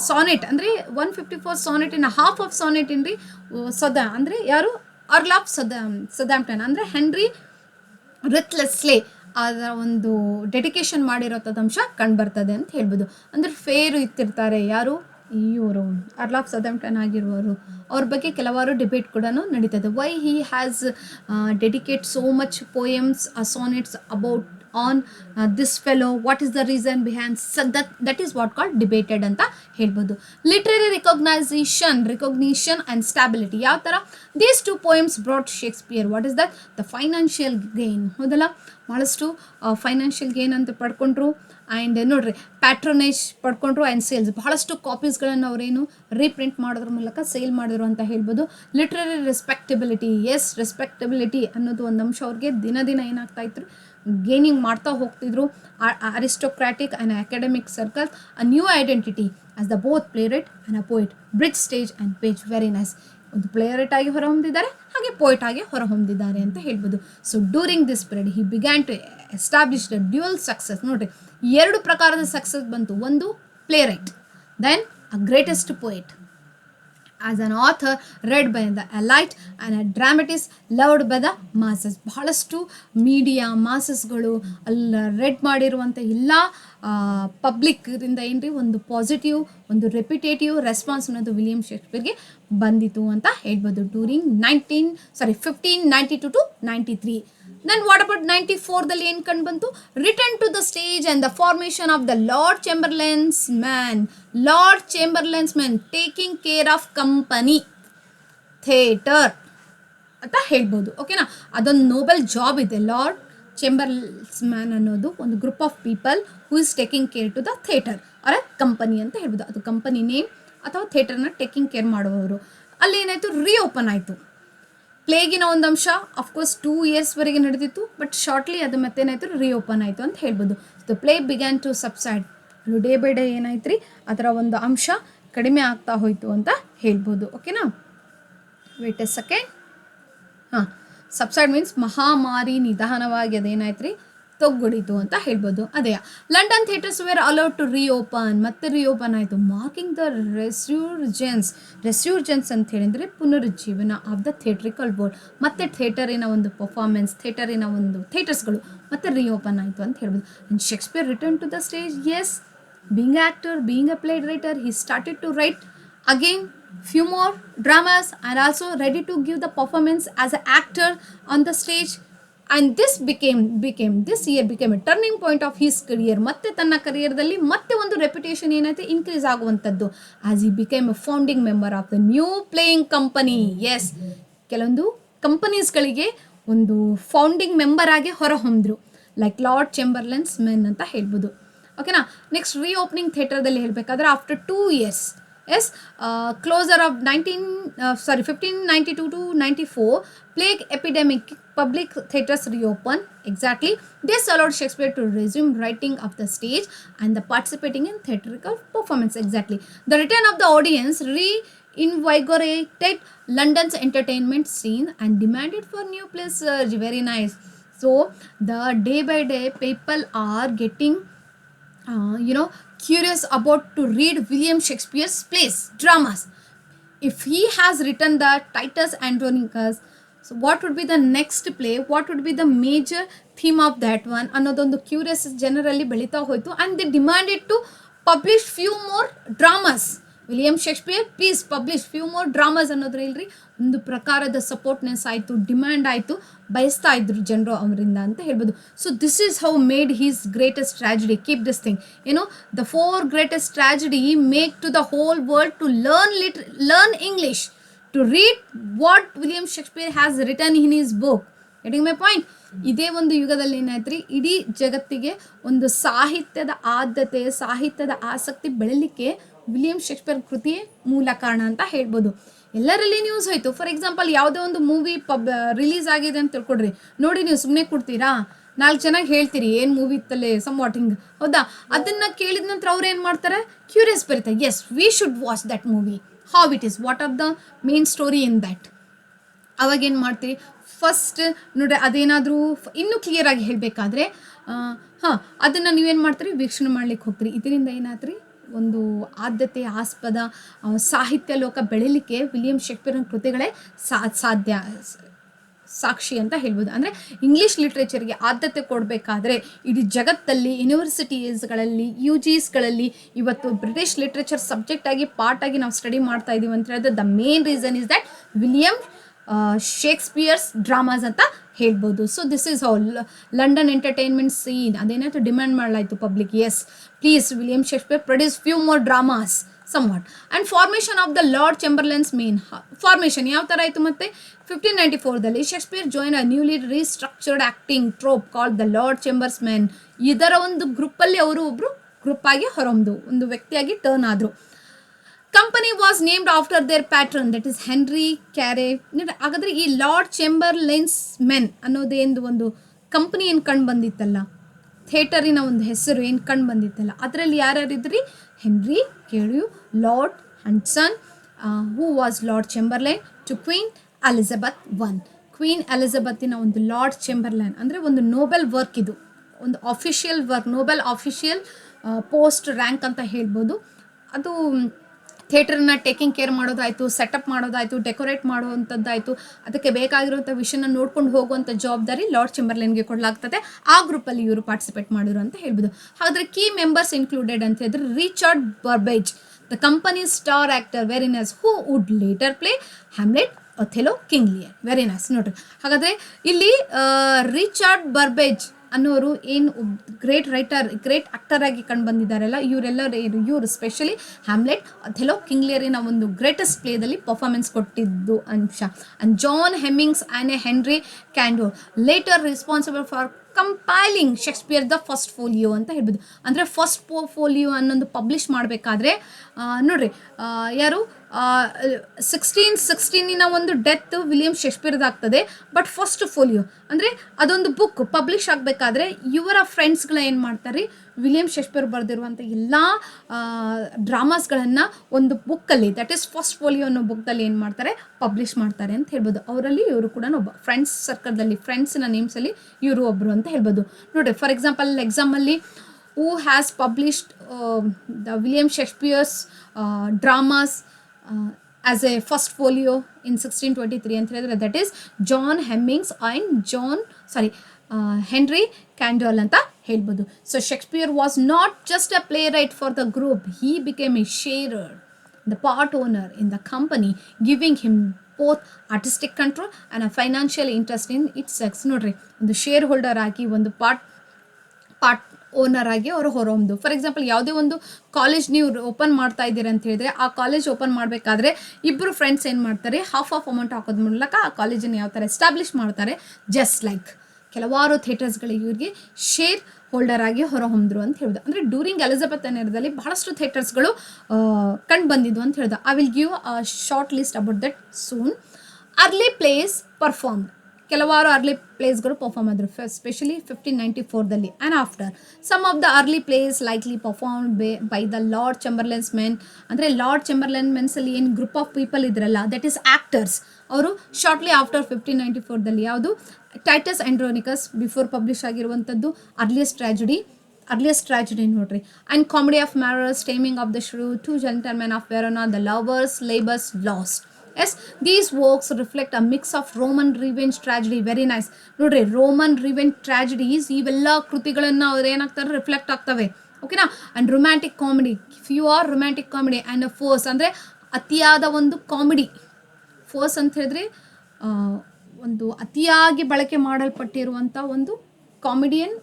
ಸಾನೆಟ್ ಅಂದರೆ 154 sonnet in half of sonnet in ರೀ ಅಂದರೆ ಯಾರು ಅರ್ಲ್ ಆಫ್ ಸದಾಂಪ್ಟನ್ ಅಂದರೆ henry ರಿತ್ಲೆಸ್ಲೆ ಅದರ ಒಂದು ಡೆಡಿಕೇಶನ್ ಮಾಡಿರೋಂಥದ್ದು ಅಂಶ ಕಂಡುಬರ್ತದೆ ಅಂತ ಹೇಳ್ಬೋದು. ಅಂದರೆ ಫೇರು ಇತ್ತಿರ್ತಾರೆ ಯಾರು, ಇವರು ಅರ್ಲ್ ಆಫ್ ಸದಾಂಪ್ಟನ್ ಆಗಿರುವವರು, ಅವ್ರ ಬಗ್ಗೆ ಕೆಲವಾರು ಡಿಬೇಟ್ ಕೂಡ ನಡೀತದೆ. Why he has dedicate so much poems sonnets about on this fellow, what is the reason behind that is what called debated ಅಂತ ಹೇಳ್ಬೋದು. ಲಿಟ್ರರಿ ರಿಕಾಗ್ನಿಷನ್ ಆ್ಯಂಡ್ ಸ್ಟಾಬಿಲಿಟಿ ಯಾವ ಥರ these two poems brought Shakespeare, what is that the financial gain. ಹೌದಲ್ಲ, ಭಾಳಷ್ಟು financial gain ಅಂತ ಪಡ್ಕೊಂಡ್ರು. And ನೋಡ್ರಿ ಪ್ಯಾಟ್ರೋನೇಜ್ ಪಡ್ಕೊಂಡ್ರು and sales, ಬಹಳಷ್ಟು ಕಾಪೀಸ್ಗಳನ್ನು ಅವರೇನು ರೀಪ್ರಿಂಟ್ ಮಾಡೋದ್ರ ಮೂಲಕ ಸೇಲ್ ಮಾಡಿದ್ರು ಅಂತ ಹೇಳ್ಬೋದು. ಲಿಟ್ರರಿ ರೆಸ್ಪೆಕ್ಟಬಿಲಿಟಿ ಅನ್ನೋದು ಒಂದು ಅಂಶ ಅವ್ರಿಗೆ ದಿನ ಏನಾಗ್ತಾ ಇತ್ತು, ಗೇನಿಂಗ್ ಮಾಡ್ತಾ ಹೋಗ್ತಿದ್ರು. Aristocratic and academic circle, a new identity as the both playwright and a poet, bridge stage and page. Very nice. ಒಂದು ಪ್ಲೇಯರೇಟ್ ಆಗಿ ಹೊರಹೊಮ್ಮಿದ್ದಾರೆ, ಹಾಗೆ ಪೋಯಿಟ್ ಆಗಿ ಹೊರಹೊಮ್ಮಿದ್ದಾರೆ ಅಂತ ಹೇಳ್ಬೋದು. So during this period he began to establish the dual success. ನೋಡ್ರಿ, 2 ಪ್ರಕಾರದ success ಬಂತು. ಒಂದು playwright, then a greatest poet. As an author read by the elite and a dramatist loved by the masses. ಬಹಳಷ್ಟು media ಮಾಸಸ್ಗಳು ಅಲ್ಲಿ read ಮಾಡಿರುವಂಥ ಎಲ್ಲ ಪಬ್ಲಿಕ್ರಿಂದ ಏನ್ರಿ ಒಂದು ಪಾಸಿಟಿವ್, ಒಂದು ರೆಪ್ಯುಟೇಟಿವ್ ರೆಸ್ಪಾನ್ಸ್ ಅನ್ನೋದು ವಿಲಿಯಂ ಶೇಕ್ಸ್ಪಿಯರ್ಗೆ ಬಂದಿತು ಅಂತ ಹೇಳ್ಬೋದು. During 1592 to 93. Then what about 94ದಲ್ಲಿ ಏನು ಕಂಡು ಬಂತು? Return to the stage and the formation of the Lord Chamberlain's man taking care of company theatre ಅಂತ ಹೇಳ್ಬೋದು. ಓಕೆನಾ, ಅದೊಂದು ನೋಬೆಲ್ ಜಾಬ್ ಇದೆ. ಲಾರ್ಡ್ ಚೇಂಬರ್ಲೆನ್ಸ್ ಮ್ಯಾನ್ ಅನ್ನೋದು ಒಂದು group of people who is taking care to the theatre or company ಅಂತ ಹೇಳ್ಬೋದು. ಅದು ಕಂಪನಿ ನೇಮ್ ಅಥವಾ ಥಿಯೇಟರ್ನ ಟೇಕಿಂಗ್ ಕೇರ್ ಮಾಡುವವರು. ಅಲ್ಲಿ ಏನಾಯಿತು, ರೀಓಪನ್ ಆಯಿತು. ಪ್ಲೇಗಿನ ಒಂದು ಅಂಶ ಅಫ್ಕೋರ್ಸ್ 2 yearsವರೆಗೆ ನಡೆದಿತ್ತು, ಬಟ್ ಶಾರ್ಟ್ಲಿ ಅದು ಮತ್ತೇನಾಯಿತು, ರೀಓಪನ್ ಆಯಿತು ಅಂತ ಹೇಳ್ಬೋದು. The play began to subside. Day by day ಏನಾಯ್ತು ರೀ, ಅದರ ಒಂದು ಅಂಶ ಕಡಿಮೆ ಆಗ್ತಾ ಹೋಯಿತು ಅಂತ ಹೇಳ್ಬೋದು. ಓಕೆನಾ, wait a second. Subside means ಮಹಾಮಾರಿ ನಿಧಾನವಾಗಿ ಅದೇನಾಯ್ತು ರೀ, ತೊಗ್ಗುಡಿತು ಅಂತ ಹೇಳ್ಬೋದು. ಅದೇ London theatres were allowed to reopen, ಮತ್ತೆ ರೀಓಪನ್ ಆಯಿತು. ಮಾರ್ಕಿಂಗ್ ದ ರೆಸ್ಯೂರ್ಜೆನ್ಸ್ ಅಂತ ಹೇಳಿದರೆ ಪುನರುಜ್ಜೀವನ ಆಫ್ ದ ಥಿಯೇಟ್ರಿಕಲ್ ವರ್ಲ್ಡ್. ಮತ್ತೆ ಥಿಯೇಟರಿನ ಒಂದು ಪರ್ಫಾರ್ಮೆನ್ಸ್, ಥಿಯೇಟರ್ಸ್ಗಳು ಮತ್ತೆ ರೀಓಪನ್ ಆಯಿತು ಅಂತ ಹೇಳ್ಬೋದು. And Shakespeare return to the stage. Yes, being actor, being a play writer, he started to write again few more dramas and also ready to give the performance as an actor on the stage. And this became a turning point of his career. ಮತ್ತೆ ತನ್ನ ಕರಿಯರ್ದಲ್ಲಿ ಮತ್ತೆ ಒಂದು reputation ಏನಾಯ್ತು, increase ಆಗುವಂಥದ್ದು. As he became a founding member of the new playing company. Yes, ಕೆಲವೊಂದು ಕಂಪನೀಸ್ಗಳಿಗೆ ಒಂದು founding member ಆಗಿ ಹೊರಹೊಮ್ಮಿದ್ರು, ಲೈಕ್ ಲಾರ್ಡ್ ಚೇಂಬರ್ಲೆನ್ಸ್ ಮೆನ್ ಅಂತ ಹೇಳ್ಬೋದು. ಓಕೆನಾ, ನೆಕ್ಸ್ಟ್ ರೀಓಪನಿಂಗ್ ಥಿಯೇಟರ್ದಲ್ಲಿ ಹೇಳಬೇಕಾದ್ರೆ after 2 years, yes, closer of 1592 to 94, plague epidemic, public theatres reopen. Exactly, this allowed Shakespeare to resume writing of the stage and the participating in theatrical performance. Exactly, the return of the audience reinvigorated London's entertainment scene and demanded for new plays. Very nice. So the day by day people are getting curious about to read William Shakespeare's plays, dramas. If he has written the Titus Andronicus, so what would be the next play, what would be the major theme of that one ಅನ್ನೋದೊಂದು curious ಜನರಲ್ಲಿ ಬೆಳೀತಾ ಹೋಯಿತು. And they demanded to publish few more dramas. William Shakespeare please publish few more dramas ಅನ್ನೋದ್ರಲ್ಲಿ ಒಂದು ಪ್ರಕಾರದ ಸಪೋರ್ಟ್ನೆಸ್ ಆಯಿತು, demand ಆಯಿತು, ಬಯಸ್ತಾ ಇದ್ರು ಜನರು ಅವರಿಂದ ಅಂತ ಹೇಳ್ಬೋದು. So this is how made his greatest tragedy. Keep this thing, the 4 greatest tragedy make to the whole world to learn English, to read what William Shakespeare has written in his book. Getting my point? ಇದೇ ಒಂದು ಯುಗದಲ್ಲಿ ಏನಾಯ್ತು ರೀ, ಇಡೀ ಜಗತ್ತಿಗೆ ಒಂದು ಸಾಹಿತ್ಯದ ಆದ್ಯತೆ, ಸಾಹಿತ್ಯದ ಆಸಕ್ತಿ ಬೆಳಲಿಕ್ಕೆ ವಿಲಿಯಂ ಶೇಕ್ಸ್ಪಿಯರ್ ಕೃತಿಯೇ ಮೂಲ ಕಾರಣ ಅಂತ ಹೇಳ್ಬೋದು. ಎಲ್ಲರಲ್ಲಿ ನ್ಯೂಸ್ ಹೋಯ್ತು. ಫಾರ್ ಎಕ್ಸಾಂಪಲ್ ಯಾವುದೋ ಒಂದು ಮೂವಿ ರಿಲೀಸ್ ಆಗಿದೆ ಅಂತ ತಿಳ್ಕೊಡ್ರಿ, ನೋಡಿ ನೀವು ಸುಮ್ಮನೆ ಕೊಡ್ತೀರಾ? 4 ಜನಕ್ಕೆ ಹೇಳ್ತೀರಿ ಏನು ಮೂವಿ ಇತ್ತಲ್ಲೇ ಸಮ್ ವಾಟಿಂಗ್, ಹೌದಾ? ಅದನ್ನು ಕೇಳಿದ ನಂತರ ಅವ್ರು ಏನು ಮಾಡ್ತಾರೆ, ಕ್ಯೂರಿಯಸ್ ಬರೀತಾರೆ, yes we should watch that movie, how it is, what are the main story in that. ಅವಾಗೇನು ಮಾಡ್ತೀರಿ, ಫಸ್ಟ್ ನೋಡ್ರಿ ಅದೇನಾದರೂ ಇನ್ನೂ ಕ್ಲಿಯರಾಗಿ ಹೇಳಬೇಕಾದ್ರೆ ಹಾಂ ಅದನ್ನು ನೀವೇನು ಮಾಡ್ತೀರಿ, ವೀಕ್ಷಣೆ ಮಾಡ್ಲಿಕ್ಕೆ ಹೋಗ್ತೀರಿ. ಇದರಿಂದ ಏನಾದ್ರಿ, ಒಂದು ಆದ್ಯತೆ ಆಸ್ಪದ ಸಾಹಿತ್ಯ ಲೋಕ ಬೆಳೀಲಿಕ್ಕೆ ವಿಲಿಯಂ ಶೇಕ್ಸ್ಪಿಯರ್ನ ಕೃತಿಗಳೇ ಸಾಧ್ಯ, ಸಾಕ್ಷಿ ಅಂತ ಹೇಳ್ಬೋದು. ಅಂದರೆ ಇಂಗ್ಲೀಷ್ ಲಿಟ್ರೇಚರ್ಗೆ ಆದ್ಯತೆ ಕೊಡಬೇಕಾದ್ರೆ ಇಡೀ ಜಗತ್ತಲ್ಲಿ ಯೂನಿವರ್ಸಿಟೀಸ್ಗಳಲ್ಲಿ UGSಗಳಲ್ಲಿ ಇವತ್ತು ಬ್ರಿಟಿಷ್ ಲಿಟ್ರೇಚರ್ ಸಬ್ಜೆಕ್ಟ್ ಆಗಿ ಪಾರ್ಟ್ ಆಗಿ ನಾವು ಸ್ಟಡಿ ಮಾಡ್ತಾ ಇದ್ದೀವಿ ಅಂತ ಹೇಳಿದ್ರೆ the main reason is that William Shakespeare's dramas ಅಂತ ಹೇಳ್ಬೋದು. So this is how London entertainment scene ಅದೇನಾಯ್ತು, ಡಿಮ್ಯಾಂಡ್ ಮಾಡಲಾಯಿತು public, yes please William Shakespeare produce few more dramas somewhat. And formation of the Lord Chamberlain's main formation ಯಾವ ಥರ ಆಯಿತು, ಮತ್ತೆ 1594ದಲ್ಲಿ Shakespeare join a newly restructured acting troupe called the Lord Chambers men. ಇದರ ಒಂದು ಗ್ರೂಪಲ್ಲಿ ಅವರು ಒಬ್ಬರು ಗ್ರೂಪ್ ಆಗಿ ಹೊರಹೊಮ್ದು, ಒಂದು ವ್ಯಕ್ತಿಯಾಗಿ ಟರ್ನ್ ಆದರು. Company was named after their patron, that is Henry Carey. ಹಾಗಾದರೆ ಈ ಲಾರ್ಡ್ ಚೇಂಬರ್ಲೈನ್ಸ್ ಮೆನ್ ಅನ್ನೋದೇನು ಒಂದು ಕಂಪನಿ ಏನು ಕಂಡು ಬಂದಿತ್ತಲ್ಲ, ಥಿಯೇಟರಿನ ಒಂದು ಹೆಸರು ಏನು ಕಂಡು ಬಂದಿತ್ತಲ್ಲ, ಅದರಲ್ಲಿ ಯಾರ್ಯಾರಿದ್ರಿ, ಹೆನ್ರಿ ಕೇಳು, Lord Hunsdon who was Lord Chamberlain to Queen Elizabeth I. Queen ಎಲಿಜಬೆತ್ತಿನ ಒಂದು ಲಾರ್ಡ್ ಚೇಂಬರ್ಲೈನ್ ಅಂದರೆ ಒಂದು ನೋಬೆಲ್ ವರ್ಕ್, ಇದು ಒಂದು official work, noble official post rank ಅಂತ ಹೇಳ್ಬೋದು. ಅದು ಥಿಯೇಟ್ರನ್ನ ಟೇಕಿಂಗ್ ಕೇರ್ ಮಾಡೋದಾಯಿತು, ಸೆಟಪ್ ಮಾಡೋದಾಯಿತು, ಡೆಕೋರೇಟ್ ಮಾಡುವಂಥದ್ದಾಯಿತು, ಅದಕ್ಕೆ ಬೇಕಾಗಿರುವಂಥ ವಿಷಯನ ನೋಡ್ಕೊಂಡು ಹೋಗುವಂಥ ಜವಾಬ್ದಾರಿ ಲಾರ್ಡ್ ಚೇಂಬರ್ಲೈನ್ಗೆ ಕೊಡಲಾಗ್ತದೆ. ಆ ಗ್ರೂಪಲ್ಲಿ ಇವರು ಪಾರ್ಟಿಸಿಪೇಟ್ ಮಾಡಿದ್ರು ಅಂತ ಹೇಳ್ಬೋದು. ಹಾಗಾದರೆ ಕೀ ಮೆಂಬರ್ಸ್ ಇನ್ಕ್ಲೂಡೆಡ್ ಅಂತ ಹೇಳಿದ್ರೆ Richard Burbage, the company star actor, very nice, who would later play Hamlet, Othello, King Lear, very nice. ನೋಡ್ರಿ ಹಾಗಾದರೆ ಇಲ್ಲಿ ರಿಚರ್ಡ್ ಬರ್ಬೇಜ್ ಅನ್ನೋರು ಏನು ಗ್ರೇಟ್ ರೈಟರ್, ಗ್ರೇಟ್ ಆ್ಯಕ್ಟರ್ ಆಗಿ ಕಂಡು ಬಂದಿದ್ದಾರಲ್ಲ, ಇವರು ಸ್ಪೆಷಲಿ ಹ್ಯಾಮ್ಲೆಟ್, ಅಥೆಲೋ, ಕಿಂಗ್ ಲಿಯರಿನ ಒಂದು ಗ್ರೇಟೆಸ್ಟ್ ಪ್ಲೇದಲ್ಲಿ ಪರ್ಫಾರ್ಮೆನ್ಸ್ ಕೊಟ್ಟಿದ್ದು ಅಂಶ. And John Hemmings and Henry Condell later responsible for compiling Shakespeare the first folio ಅಂತ ಹೇಳ್ಬೋದು. ಅಂದರೆ ಫಸ್ಟ್ ಫೋಲಿಯೋ ಅನ್ನೊಂದು ಪಬ್ಲಿಷ್ ಮಾಡಬೇಕಾದ್ರೆ ನೋಡ್ರಿ ಯಾರು 1616 ಒಂದು ಡೆತ್ ವಿಲಿಯಂ ಶೇಕ್ಸ್ಪಿಯರ್ದಾಗ್ತದೆ. ಬಟ್ ಫಸ್ಟ್ ಫೋಲಿಯೋ ಅಂದರೆ ಅದೊಂದು ಬುಕ್ ಪಬ್ಲಿಷ್ ಆಗಬೇಕಾದ್ರೆ ಇವರ ಫ್ರೆಂಡ್ಸ್ಗಳು ಏನು ಮಾಡ್ತಾರೆ, ವಿಲಿಯಂ ಶೇಕ್ಸ್ಪಿಯರ್ ಬರೆದಿರುವಂಥ ಎಲ್ಲ ಡ್ರಾಮಾಸ್ಗಳನ್ನು ಒಂದು ಬುಕ್ಕಲ್ಲಿ, ದಟ್ ಈಸ್ ಫಸ್ಟ್ ಫೋಲಿಯೋ ಅನ್ನೋ ಬುಕ್ದಲ್ಲಿ ಏನು ಮಾಡ್ತಾರೆ, ಪಬ್ಲಿಷ್ ಮಾಡ್ತಾರೆ ಅಂತ ಹೇಳ್ಬೋದು. ಅವರಲ್ಲಿ ಇವರು ಕೂಡ ಒಬ್ಬ ಫ್ರೆಂಡ್ಸ್ ಸರ್ಕಲ್ದಲ್ಲಿ, ಫ್ರೆಂಡ್ಸಿನ ನೇಮ್ಸಲ್ಲಿ ಇವರು ಒಬ್ಬರು ಅಂತ ಹೇಳ್ಬೋದು. ನೋಡಿರಿ ಫಾರ್ ಎಕ್ಸಾಂಪಲ್ ಎಕ್ಸಾಮಲ್ಲಿ who has published the William Shakespeare's dramas as a first folio in 1623 ಅಂತ ಹೇಳಿದ್ರೆ that is John Hemmings and Henry Condell ಅಂತ ಹೇಳ್ಬೋದು. So Shakespeare was not just a playwright for the group, he became a sharer, the part owner in the company, giving him both artistic control and a financial interest in its success. ನೋಡ್ರಿ ಒಂದು share holder ಆಗಿ, ಒಂದು part owner ಆಗಿ ಅವರು ಹೊರಹೊಮ್ದು. For example ಯಾವುದೇ ಒಂದು college ನೀವು open ಮಾಡ್ತಾ ಇದ್ದೀರಿ ಅಂತ ಹೇಳಿದ್ರೆ, ಆ ಕಾಲೇಜ್ ಓಪನ್ ಮಾಡಬೇಕಾದ್ರೆ ಇಬ್ಬರು ಫ್ರೆಂಡ್ಸ್ ಏನು ಮಾಡ್ತಾರೆ, ಹಾಫ್ ಅಮೌಂಟ್ ಹಾಕೋದ್ ಮೂಲಕ ಆ ಕಾಲೇಜನ್ನು ಯಾವ ಥರ ಎಸ್ಟಾಬ್ಲಿಷ್ ಮಾಡ್ತಾರೆ. ಜಸ್ಟ್ ಲೈಕ್ ಕೆಲವಾರು ಥಿಯೇಟರ್ಸ್ಗಳಿಗೆ ಇವ್ರಿಗೆ ಶೇರ್ ಹೋಲ್ಡರ್ ಆಗಿ ಹೊರಹೊಮ್ದ್ರು ಅಂತ ಹೇಳ್ದು. ಅಂದರೆ ಡ್ಯೂರಿಂಗ್ ಎಲಿಜಬೆತ್ ಅನ್ನೋದಲ್ಲಿ ಬಹಳಷ್ಟು ಥಿಯೇಟರ್ಸ್ಗಳು ಕಂಡು ಬಂದಿದ್ದು ಅಂತ ಹೇಳ್ದು. I will give a short list about that soon. Early plays perform, ಕೆಲವಾರು ಅರ್ಲಿ ಪ್ಲೇಸ್ಗಳು ಪರ್ಫಾರ್ಮ್ ಆದರು, ಸ್ಪೆಷಲಿ 1594ದಲ್ಲಿ. And after some of the early plays likely perform by the Lord Chamberlain's men. ಅಂದರೆ ಲಾರ್ಡ್ ಚೇಂಬರ್ಲೈನ್ ಮೆನ್ಸಲ್ಲಿ ಏನು group of people ಇದ್ರಲ್ಲ, that is actors, ಅವರು shortly after 1594ದಲ್ಲಿ ಯಾವುದು ಟೈಟಸ್ ಆ್ಯಂಡ್ರೋನಿಕಸ್ ಬಿಫೋರ್ ಪಬ್ಲಿಷ್ ಆಗಿರುವಂಥದ್ದು, ಅರ್ಲಿಯಸ್ಟ್ ಟ್ರಾಜಿಡಿ ನೋಡ್ರಿ. And comedy of errors, taming of the shrew, two gentlemen of Verona, the lovers, labours lost. Yes these works reflect a mix of Roman revenge tragedy, very nice. ನೋಡ್ರಿ Roman revenge tragedies ಇವೆಲ್ಲ ಕೃತಿಗಳನ್ನು ಅವ್ರು ಏನಾಗ್ತಾರೆ, reflect ಆಗ್ತವೆ, ಓಕೆನಾ. And romantic comedy, few are romantic comedy and farce, ಅಂದರೆ ಅತಿಯಾದ ಒಂದು ಕಾಮಿಡಿ. ಫೋರ್ಸ್ ಅಂತ ಹೇಳಿದ್ರೆ ಒಂದು ಅತಿಯಾಗಿ ಬಳಕೆ ಮಾಡಲ್ಪಟ್ಟಿರುವಂಥ ಒಂದು ಕಾಮಿಡಿಯನ್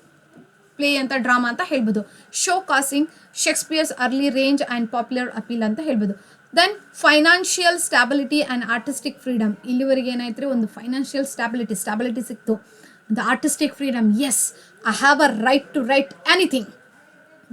ಪ್ಲೇ ಅಂತ, ಡ್ರಾಮಾ ಅಂತ ಹೇಳ್ಬೋದು. Showcasing Shakespeare's early range and popular appeal ಅಂತ ಹೇಳ್ಬೋದು. Then financial stability and artistic freedom, ಇಲ್ಲಿವರೆಗೆ ಏನಾಯ್ತು, ಒಂದು ಫೈನಾನ್ಷಿಯಲ್ ಸ್ಟ್ಯಾಬಿಲಿಟಿ ಸಿಕ್ತು. The artistic freedom, yes I have a right to write anything,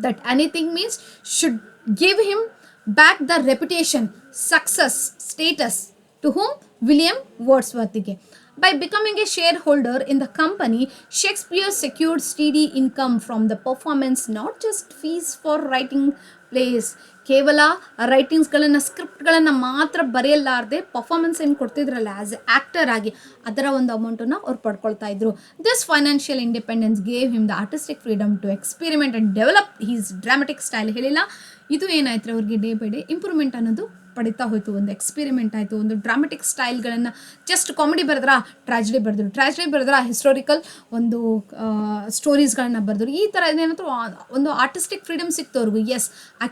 that anything means should give him back the reputation, success, status to whom? William Wordsworthಗೆ. By becoming a shareholder in the company, Shakespeare secured steady income from the performance, not just fees for writing plays. ಕೇವಲ ರೈಟಿಂಗ್ಸ್ಗಳನ್ನು ಸ್ಕ್ರಿಪ್ಟ್ಗಳನ್ನು ಮಾತ್ರ ಬರೆಯಲಾರದೆ performance ಏನು ಕೊಡ್ತಿದ್ರಲ್ಲ as A actor ಆಗಿ ಅದರ ಒಂದು ಅಮೌಂಟನ್ನು ಅವ್ರು ಪಡ್ಕೊಳ್ತಾ ಇದ್ರು. This financial independence gave him the artistic freedom to experiment and develop his dramatic style. ಹೇಳಿಲ್ಲ, ಇದು ಏನಾಯ್ತು ಅವ್ರಿಗೆ ಡೇ ಬೈ ಡೇ ಇಂಪ್ರೂವ್ಮೆಂಟ್ ಅನ್ನೋದು ಪಡಿತಾ ಹೋಯಿತು. ಒಂದು ಎಕ್ಸ್ಪೆರಿಮೆಂಟ್ ಆಯಿತು. ಒಂದು ಡ್ರಾಮೆಟಿಕ್ ಸ್ಟೈಲ್ಗಳನ್ನು ಜಸ್ಟ್ ಕಾಮಿಡಿ ಬರೆದ್ರಾ, ಟ್ರಾಜಿಡಿ ಬರೆದ್ರಾ, ಹಿಸ್ಟೋರಿಕಲ್ ಒಂದು ಸ್ಟೋರೀಸ್ಗಳನ್ನ ಬರೆದ್ರು. ಈ ಥರ ಏನಾದ್ರು ಒಂದು ಆರ್ಟಿಸ್ಟಿಕ್ ಫ್ರೀಡಮ್ ಸಿಕ್ತು ಅವ್ರಿಗೂ. Yes, I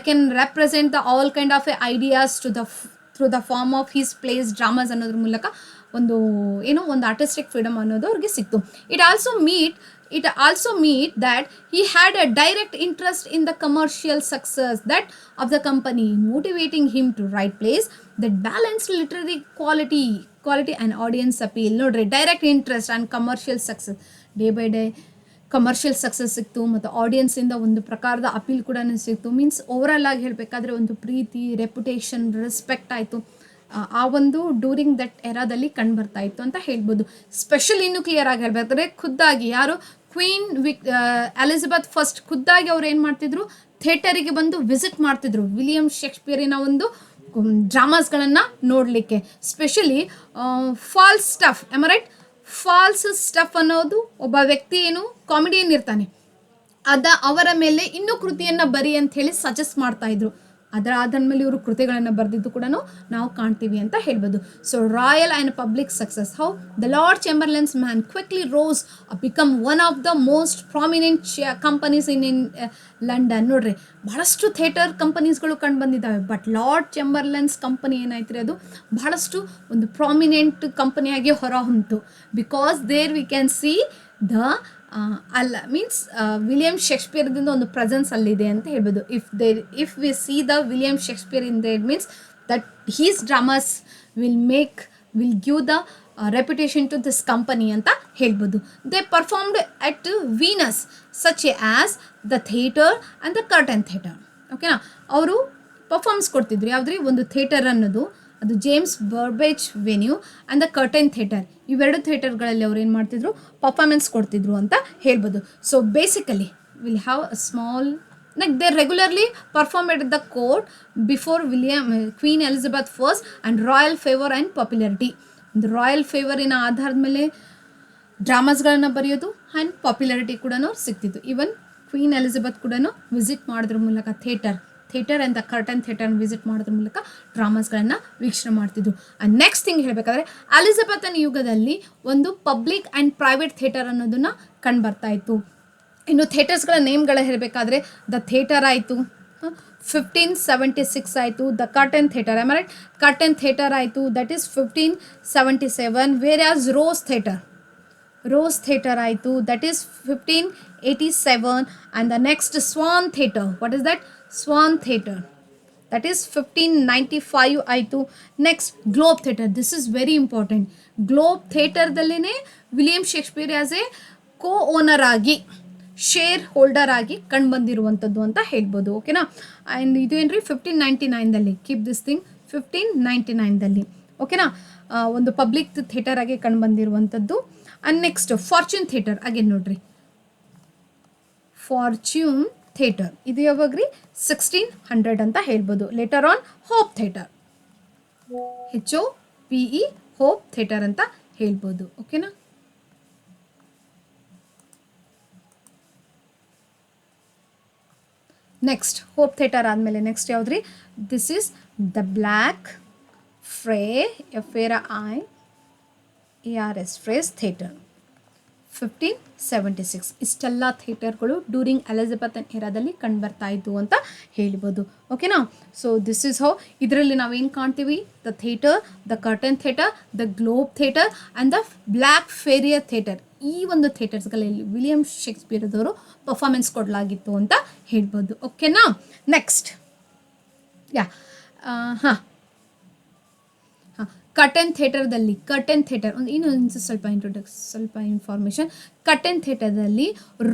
can represent the all kind of a ideas through the form of his plays dramas ಅನ್ನೋದ್ರ ಮೂಲಕ ಒಂದು ಆರ್ಟಿಸ್ಟಿಕ್ ಫ್ರೀಡಮ್ ಅನ್ನೋದು ಅವ್ರಿಗೆ ಸಿಕ್ತು. It also meant that he had a direct interest in the commercial success that of the company, motivating him to write plays that balanced literary quality and audience appeal. Nodri, direct interest and commercial success. Day by day commercial success ಸಿಕ್ತು ಮತ್ತು ಆಡಿಯನ್ಸಿಂದ ಒಂದು ಪ್ರಕಾರದ appeal ಕೂಡ ಸಿಕ್ತು. Means overall ಆಗಿ ಹೇಳಬೇಕಾದ್ರೆ ಒಂದು ಪ್ರೀತಿ, reputation, respect ಆಯಿತು. ಆ ಒಂದು ಡ್ಯೂರಿಂಗ್ ದಟ್ ಎರಾದಲ್ಲಿ ಕಂಡುಬರ್ತಾ ಇತ್ತು ಅಂತ ಹೇಳ್ಬೋದು. ಸ್ಪೆಷಲ್ ಇನ್ನೂ ಕ್ಲಿಯರ್ ಆಗಿ ಹೇಳಬೇಕಾದ್ರೆ ಖುದ್ದಾಗಿ ಯಾರು ಕ್ವೀನ್ ಎಲಿಜಬೆತ್ ಫಸ್ಟ್ ಖುದ್ದಾಗಿ ಅವ್ರು ಏನು ಮಾಡ್ತಿದ್ರು, ಥಿಯೇಟರಿಗೆ ಬಂದು ವಿಸಿಟ್ ಮಾಡ್ತಿದ್ರು ವಿಲಿಯಂ ಶೇಕ್ಸ್ಪಿಯರಿನ ಒಂದು ಡ್ರಾಮಾಸ್ಗಳನ್ನು ನೋಡಲಿಕ್ಕೆ. Specially Falstaff, Falstaff ಅನ್ನೋದು ಒಬ್ಬ ವ್ಯಕ್ತಿ ಏನು ಕಾಮಿಡಿಯನ್ ಇರ್ತಾನೆ, ಅವರ ಮೇಲೆ ಇನ್ನೂ ಕೃತಿಯನ್ನು ಬರಿ ಅಂತ ಹೇಳಿ ಸಜೆಸ್ಟ್ ಮಾಡ್ತಾ ಇದ್ರು. ಅದರ ಆಧಾರ ಮೇಲೆ ಇವರು ಕೃತಿಗಳನ್ನು ಬರೆದಿದ್ದು ಕೂಡ ನಾವು ಕಾಣ್ತೀವಿ ಅಂತ ಹೇಳ್ಬೋದು. So royal and public success, how the Lord Chamberlain's man quickly rose become one of the most prominent companies in London. ನೋಡ್ರಿ, ಬಹಳಷ್ಟು ಥಿಯೇಟರ್ ಕಂಪನೀಸ್ಗಳು ಕಂಡು ಬಂದಿದ್ದಾವೆ, ಬಟ್ ಲಾರ್ಡ್ ಚೇಂಬರ್ಲೆನ್ಸ್ ಕಂಪನಿ ಏನಾಯ್ತು ರೀ, ಅದು ಬಹಳಷ್ಟು ಒಂದು ಪ್ರಾಮಿನೆಂಟ್ ಕಂಪನಿಯಾಗಿ ಹೊರ ಹೊಂತು. Because there we can see the means William ಶೇಕ್ಸ್ಪಿಯರ್ದಿಂದ ಒಂದು ಪ್ರೆಸೆನ್ಸ್ ಅಲ್ಲಿದೆ ಅಂತ ಹೇಳ್ಬೋದು. If we see the William Shakespeare in there means that his dramas will give the reputation to this company ಅಂತ ಹೇಳ್ಬೋದು. They performed at venues such as the theatre and the Curtain theatre. ಓಕೆನಾ, ಅವರು performance ಕೊಡ್ತಿದ್ರು. ಯಾವುದ್ರಿ, ಒಂದು theatre ಅನ್ನೋದು ಅದು James Burbage venue and the Curtain theatre, ಇವೆರಡು ಥಿಯೇಟರ್ಗಳಲ್ಲಿ ಅವ್ರು ಏನು ಮಾಡ್ತಿದ್ರು, ಪರ್ಫಾರ್ಮೆನ್ಸ್ ಕೊಡ್ತಿದ್ರು ಅಂತ ಹೇಳ್ಬೋದು. So basically will have a small they regularly performed at the court before Queen Elizabeth I and royal favor and popularity. The royal favor in ಆಧಾರದ ಮೇಲೆ ಡ್ರಾಮಾಸ್ಗಳನ್ನ ಬರೆಯೋದು ಆ್ಯಂಡ್ ಪಾಪ್ಯುಲಾರಿಟಿ ಕೂಡ ಸಿಗ್ತಿತ್ತು. ಈವನ್ ಕ್ವೀನ್ ಎಲಿಜಬೆತ್ ಕೂಡ visit ಮಾಡೋದ್ರ ಮೂಲಕ theatre and the Curtain ಥಿಯೇಟರ್ನ visit ಮಾಡೋದ್ರ ಮೂಲಕ ಡ್ರಾಮಾಸ್ಗಳನ್ನು ವೀಕ್ಷಣೆ ಮಾಡ್ತಿದ್ರು. ಆ್ಯಂಡ್ ನೆಕ್ಸ್ಟ್ ಥಿಂಗ್ ಹೇಳಬೇಕಾದ್ರೆ ಎಲಿಜಬೆತನ ಯುಗದಲ್ಲಿ ಒಂದು ಪಬ್ಲಿಕ್ ಆ್ಯಂಡ್ ಪ್ರೈವೇಟ್ ಥಿಯೇಟರ್ ಅನ್ನೋದನ್ನು ಕಂಡುಬರ್ತಾ ಇತ್ತು. ಇನ್ನು ಥಿಯೇಟರ್ಸ್ಗಳ ನೇಮ್ಗಳ ಹೇಳಬೇಕಾದ್ರೆ ದ ಥಿಯೇಟರ್ ಆಯಿತು, 1576 ಆಯಿತು. The Curtain theatre, Curtain theatre ಆಯಿತು, that is 1577. Whereas Rose theatre ಆಯಿತು, that is 1587. And the next Swan theatre, what is that? Swan theatre, that is 1595 ಆಯಿತು. Next Globe theatre, this is very important. Globe ಥಿಯೇಟರ್ದಲ್ಲೇ William Shakespeare as a co-owner ಆಗಿ, shareholder ಆಗಿ ಕಂಡುಬಂದಿರುವಂಥದ್ದು ಅಂತ ಹೇಳ್ಬೋದು. ಓಕೆನಾ, and ಇದು ಏನು ರೀ, 1599ದಲ್ಲಿ, ಕೀಪ್ ದಿಸ್ ಥಿಂಗ್, 1599ದಲ್ಲಿ. ಓಕೆನಾ, ಒಂದು ಪಬ್ಲಿಕ್ ಥಿಯೇಟರ್ ಆಗಿ ಕಂಡುಬಂದಿರುವಂಥದ್ದು. And next Fortune theatre, again ನೋಡ್ರಿ, ಫಾರ್ಚೂನ್ ಥಿಯೇಟರ್ ಇದು ಯಾವಾಗ ರೀ, 1600 ಅಂತ ಹೇಳ್ಬೋದು. Later on Hope theatre, HOPE Hope theatre ಅಂತ ಹೇಳ್ಬೋದು. ಓಕೆನಾ, ನೆಕ್ಸ್ಟ್ ಹೋಪ್ ಥಿಯೇಟರ್ ಆದಮೇಲೆ ನೆಕ್ಸ್ಟ್ ಯಾವುದ್ರಿ, this is the Black FRAIS Friars theatre, 1576. ಇಷ್ಟೆಲ್ಲ ಥಿಯೇಟರ್ಗಳು ಡ್ಯೂರಿಂಗ್ ಎಲಿಜಬೆತನ್ ಎರಾದಲ್ಲಿ ಕಂಡುಬರ್ತಾ ಇತ್ತು ಅಂತ ಹೇಳ್ಬೋದು. ಓಕೆನಾ, ಸೊ ದಿಸ್ ಈಸ್ ಹೌ. ಇದರಲ್ಲಿ ನಾವೇನು ಕಾಣ್ತೀವಿ, the theatre, the Curtain theatre, the Globe theatre and the Black Friars theatre. ಈ ಒಂದು ಥಿಯೇಟರ್ಸ್ಗಳಲ್ಲಿ ವಿಲಿಯಂ ಶೇಕ್ಸ್ಪಿಯರ್ದವರು ಪರ್ಫಾರ್ಮೆನ್ಸ್ ಕೊಡಲಾಗಿತ್ತು ಅಂತ ಹೇಳ್ಬೋದು. ಓಕೆನಾ, ನೆಕ್ಸ್ಟ್ ಕರ್ಟನ್ ಥಿಯೇಟರ್ ಒಂದು ಇನ್ನೊಂದು ಸ್ವಲ್ಪ ಇನ್ಫಾರ್ಮೇಷನ್. ಕರ್ಟನ್ ಥಿಯೇಟರ್ದಲ್ಲಿ